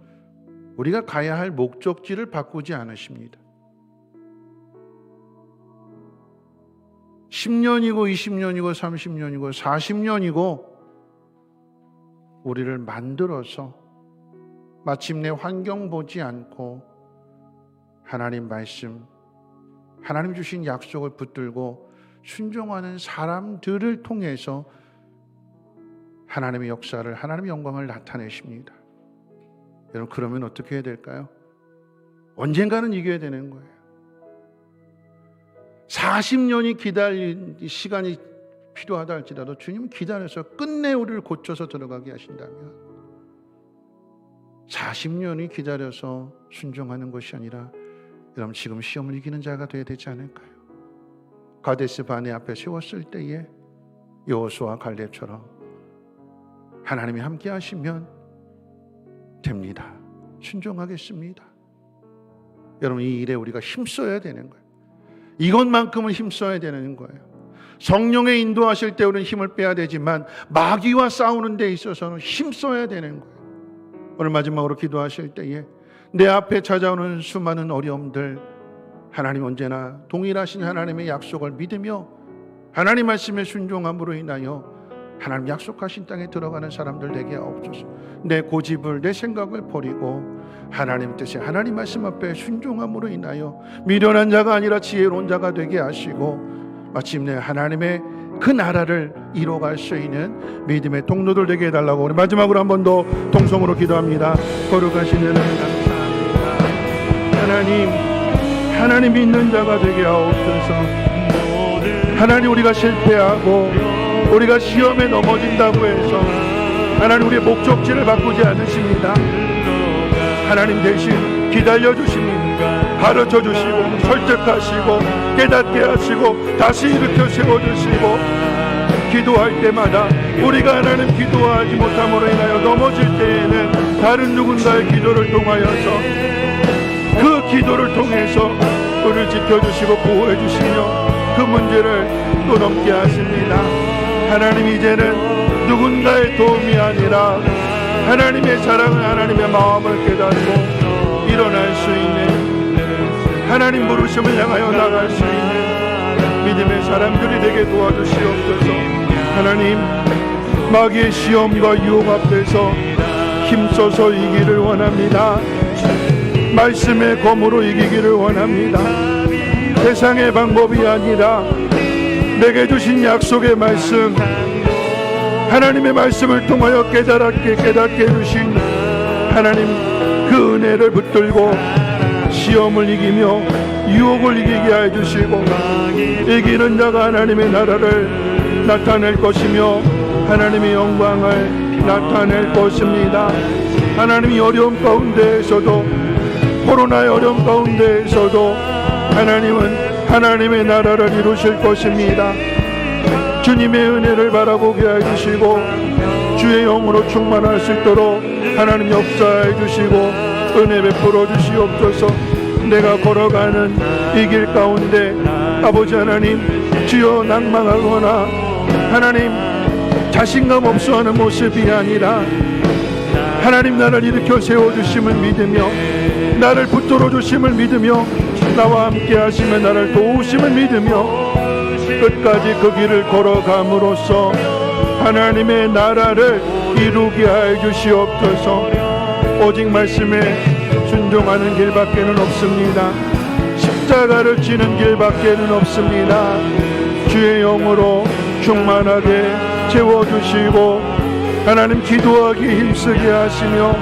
우리가 가야 할 목적지를 바꾸지 않으십니다. 10년이고 20년이고 30년이고 40년이고 우리를 만들어서 마침내 환경 보지 않고 하나님 말씀, 하나님 주신 약속을 붙들고 순종하는 사람들을 통해서 하나님의 역사를, 하나님의 영광을 나타내십니다. 여러분 그러면 어떻게 해야 될까요? 언젠가는 이겨야 되는 거예요. 40년이 기다릴 시간이 필요하다 할지라도 주님은 기다려서 끝내 우리를 고쳐서 들어가게 하신다면 40년이 기다려서 순종하는 것이 아니라 여러분 지금 시험을 이기는 자가 되어야 되지 않을까요? 가데스 바네 앞에 세웠을 때에 여호수아 갈렙처럼 하나님이 함께 하시면 됩니다. 순종하겠습니다. 여러분 이 일에 우리가 힘써야 되는 거예요. 이것만큼은 힘써야 되는 거예요. 성령의 인도하실 때 우리는 힘을 빼야 되지만 마귀와 싸우는 데 있어서는 힘써야 되는 거예요. 오늘 마지막으로 기도하실 때에 내 앞에 찾아오는 수많은 어려움들 하나님 언제나 동일하신 하나님의 약속을 믿으며 하나님 말씀에 순종함으로 인하여 하나님 약속하신 땅에 들어가는 사람들 되게 하옵소서. 내 고집을 내 생각을 버리고 하나님 뜻에 하나님 말씀 앞에 순종함으로 인하여 미련한 자가 아니라 지혜로운 자가 되게 하시고 마침내 하나님의 그 나라를 이뤄갈 수 있는 믿음의 통로들 되게 해달라고 우리 마지막으로 한 번 더 통성으로 기도합니다. 거룩하신 하나님 감사합니다. 하나님 믿는 자가 되게 하옵소서. 하나님 우리가 실패하고 우리가 시험에 넘어진다고 해서 하나님 우리의 목적지를 바꾸지 않으십니다. 하나님 대신 기다려 주십니다. 가르쳐 주시고 설득하시고 깨닫게 하시고 다시 일으켜 세워주시고 기도할 때마다 우리가 하나님 기도하지 못함으로 인하여 넘어질 때에는 다른 누군가의 기도를 통하여서 그 기도를 통해서 우리를 지켜주시고 보호해 주시며 그 문제를 또 넘게 하십니다. 하나님 이제는 누군가의 도움이 아니라 하나님의 사랑을, 하나님의 마음을 깨닫고 일어날 수 있는, 하나님 부르심을 향하여 나갈 수 있는 믿음의 사람들이 되게 도와주시옵소서. 하나님, 마귀의 시험과 유혹 앞에서 힘써서 이기를 원합니다. 말씀의 검으로 이기기를 원합니다. 세상의 방법이 아니라 내게 주신 약속의 말씀, 하나님의 말씀을 통하여 깨닫게 해주신 하나님 그 은혜를 붙들고 시험을 이기며 유혹을 이기게 해주시고 이기는 자가 하나님의 나라를 나타낼 것이며 하나님의 영광을 나타낼 것입니다. 하나님이 어려움 가운데에서도, 코로나의 어려움 가운데에서도 하나님은 하나님의 나라를 이루실 것입니다. 주님의 은혜를 바라보게 해주시고 주의 영으로 충만할 수 있도록 하나님 역사해 주시고 은혜 베풀어 주시옵소서. 내가 걸어가는 이 길 가운데 아버지 하나님, 주여 낭망하거나 하나님 자신감 없어하는 모습이 아니라 하나님 나를 일으켜 세워주심을 믿으며 나를 붙들어 주심을 믿으며 나와 함께 하시면 나를 도우심을 믿으며 끝까지 그 길을 걸어감으로써 하나님의 나라를 이루게 하여 주시옵소서. 오직 말씀에 순종하는 길밖에는 없습니다. 십자가를 지는 길밖에는 없습니다. 주의 영으로 충만하게 채워주시고 하나님 기도하기 힘쓰게 하시며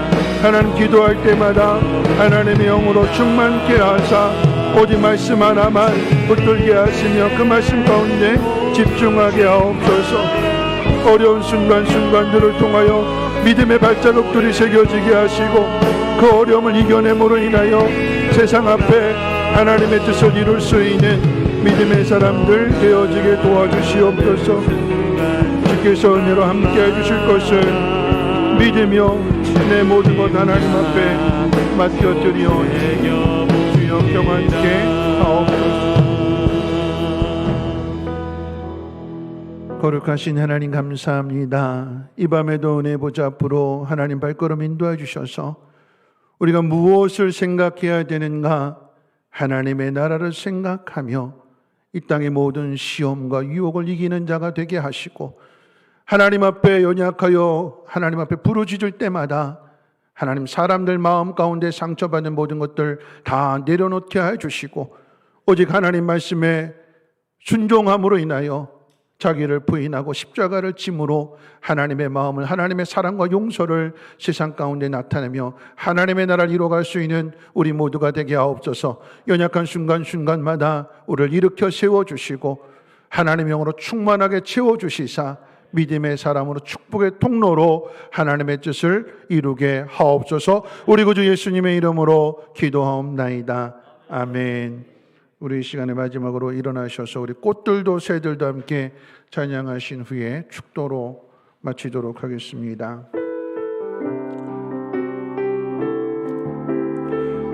하나님 기도할 때마다 하나님의 영으로 충만케 하사 오직 말씀 하나만 붙들게 하시며 그 말씀 가운데 집중하게 하옵소서. 어려운 순간순간들을 통하여 믿음의 발자국들이 새겨지게 하시고 그 어려움을 이겨냄으로 인하여 세상 앞에 하나님의 뜻을 이룰 수 있는 믿음의 사람들 되어지게 도와주시옵소서. 주께서 은혜로 함께 해주실 것을 믿으며 내 모든 것 하나님 앞에 맡겨드리오니 주여 평안케 하옵소서. 거룩하신 하나님 감사합니다. 이 밤에도 은혜 보좌 앞으로 하나님 발걸음 인도해 주셔서 우리가 무엇을 생각해야 되는가, 하나님의 나라를 생각하며 이 땅의 모든 시험과 유혹을 이기는 자가 되게 하시고 하나님 앞에 연약하여 하나님 앞에 부르짖을 때마다 하나님 사람들 마음 가운데 상처받은 모든 것들 다 내려놓게 해주시고 오직 하나님 말씀에 순종함으로 인하여 자기를 부인하고 십자가를 짐으로 하나님의 마음을, 하나님의 사랑과 용서를 세상 가운데 나타내며 하나님의 나라를 이루어갈 수 있는 우리 모두가 되게 하옵소서. 연약한 순간순간마다 우리를 일으켜 세워주시고 하나님의 영으로 충만하게 채워주시사 믿음의 사람으로 축복의 통로로 하나님의 뜻을 이루게 하옵소서. 우리 구주 예수님의 이름으로 기도하옵나이다. 아멘. 우리 이 시간의 마지막으로 일어나셔서 우리 꽃들도 새들도 함께 찬양하신 후에 축도로 마치도록 하겠습니다.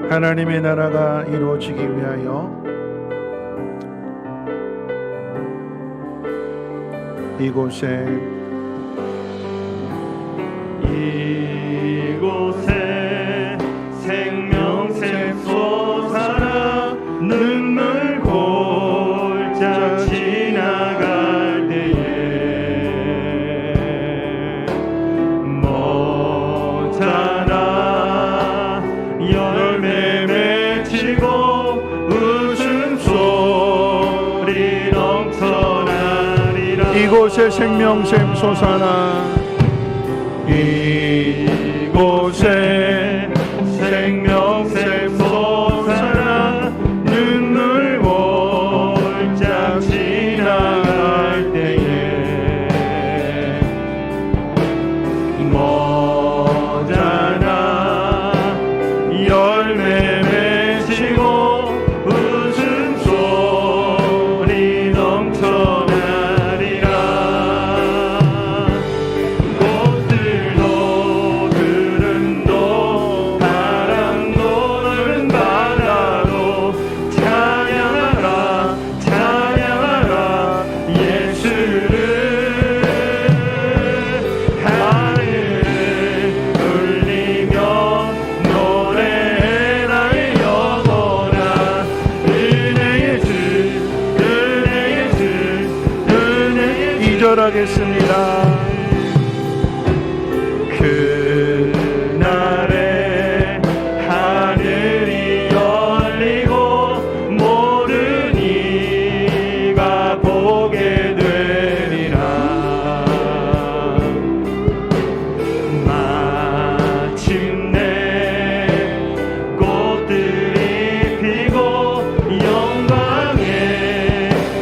하나님의 나라가 이루어지기 위하여 이곳에 생명샘 솟아나 눈물 골짜 지나갈 때에 모자라 열매 맺히고 웃음소리 넘쳐나리라. 이곳에 생명샘 솟아나 이곳에 생명샘 솟아나 눈물 골짝 지나갈 때에 모자라 열매 맺히고 웃음소리 넘쳐나리라. 꽃들도 들음도 찬양하겠습니다. 그날에 하늘이 열리고 모든 이가 보게 되리라. 마침내 꽃들이 피고 영광의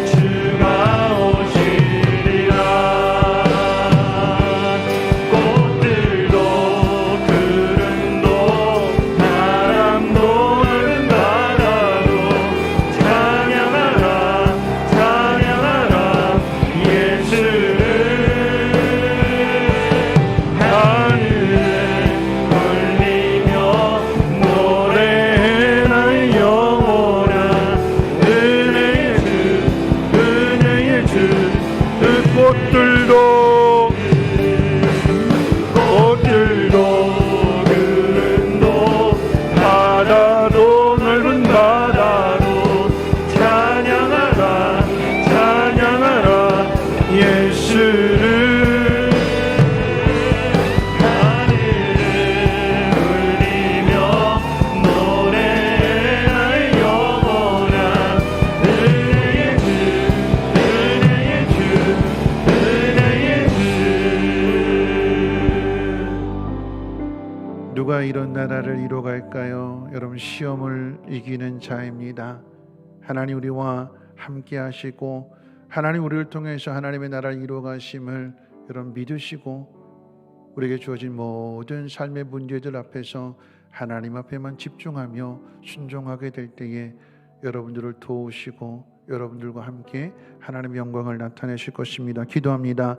주가 오시리라. 꽃들도 구름도 바람도 푸른 바다도 찬양하라 찬양하라 예수를. 하늘에 울리며 노래해 나의 영혼아. 은혜의 주 은혜의 주. 그 꽃들도 구름도 바다도 넓은 바다도 찬양하라 찬양하라 예수를. 하늘에 울리며 노래해 나의 영혼아. 은혜의 주 은혜의 주 은혜의 주. 누가 이런 나라를 이뤄갈까요? 여러분, 시험을 이기는 자입니다. 하나님 우리와 함께 하시고 하나님 우리를 통해서 하나님의 나라를 이루어가심을 여러분 믿으시고 우리에게 주어진 모든 삶의 문제들 앞에서 하나님 앞에만 집중하며 순종하게 될 때에 여러분들을 도우시고 여러분들과 함께 하나님의 영광을 나타내실 것입니다. 기도합니다.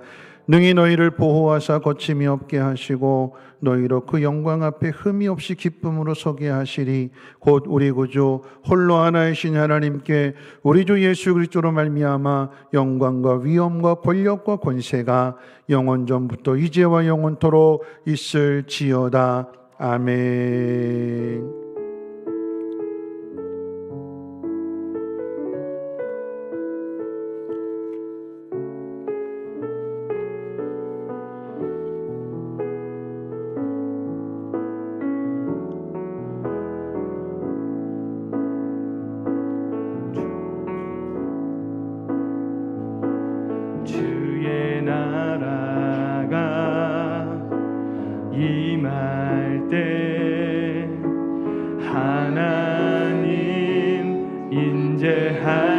능히 너희를 보호하사 거침이 없게 하시고 너희로 그 영광 앞에 흠이 없이 기쁨으로 서게 하시리. 곧 우리 구주 홀로 하나이신 하나님께 우리 주 예수 그리스도로 말미암아 영광과 위엄과 권력과 권세가 영원 전부터 이제와 영원토록 있을지어다. 아멘. 주의 나라가 임할 때 하나님 인재하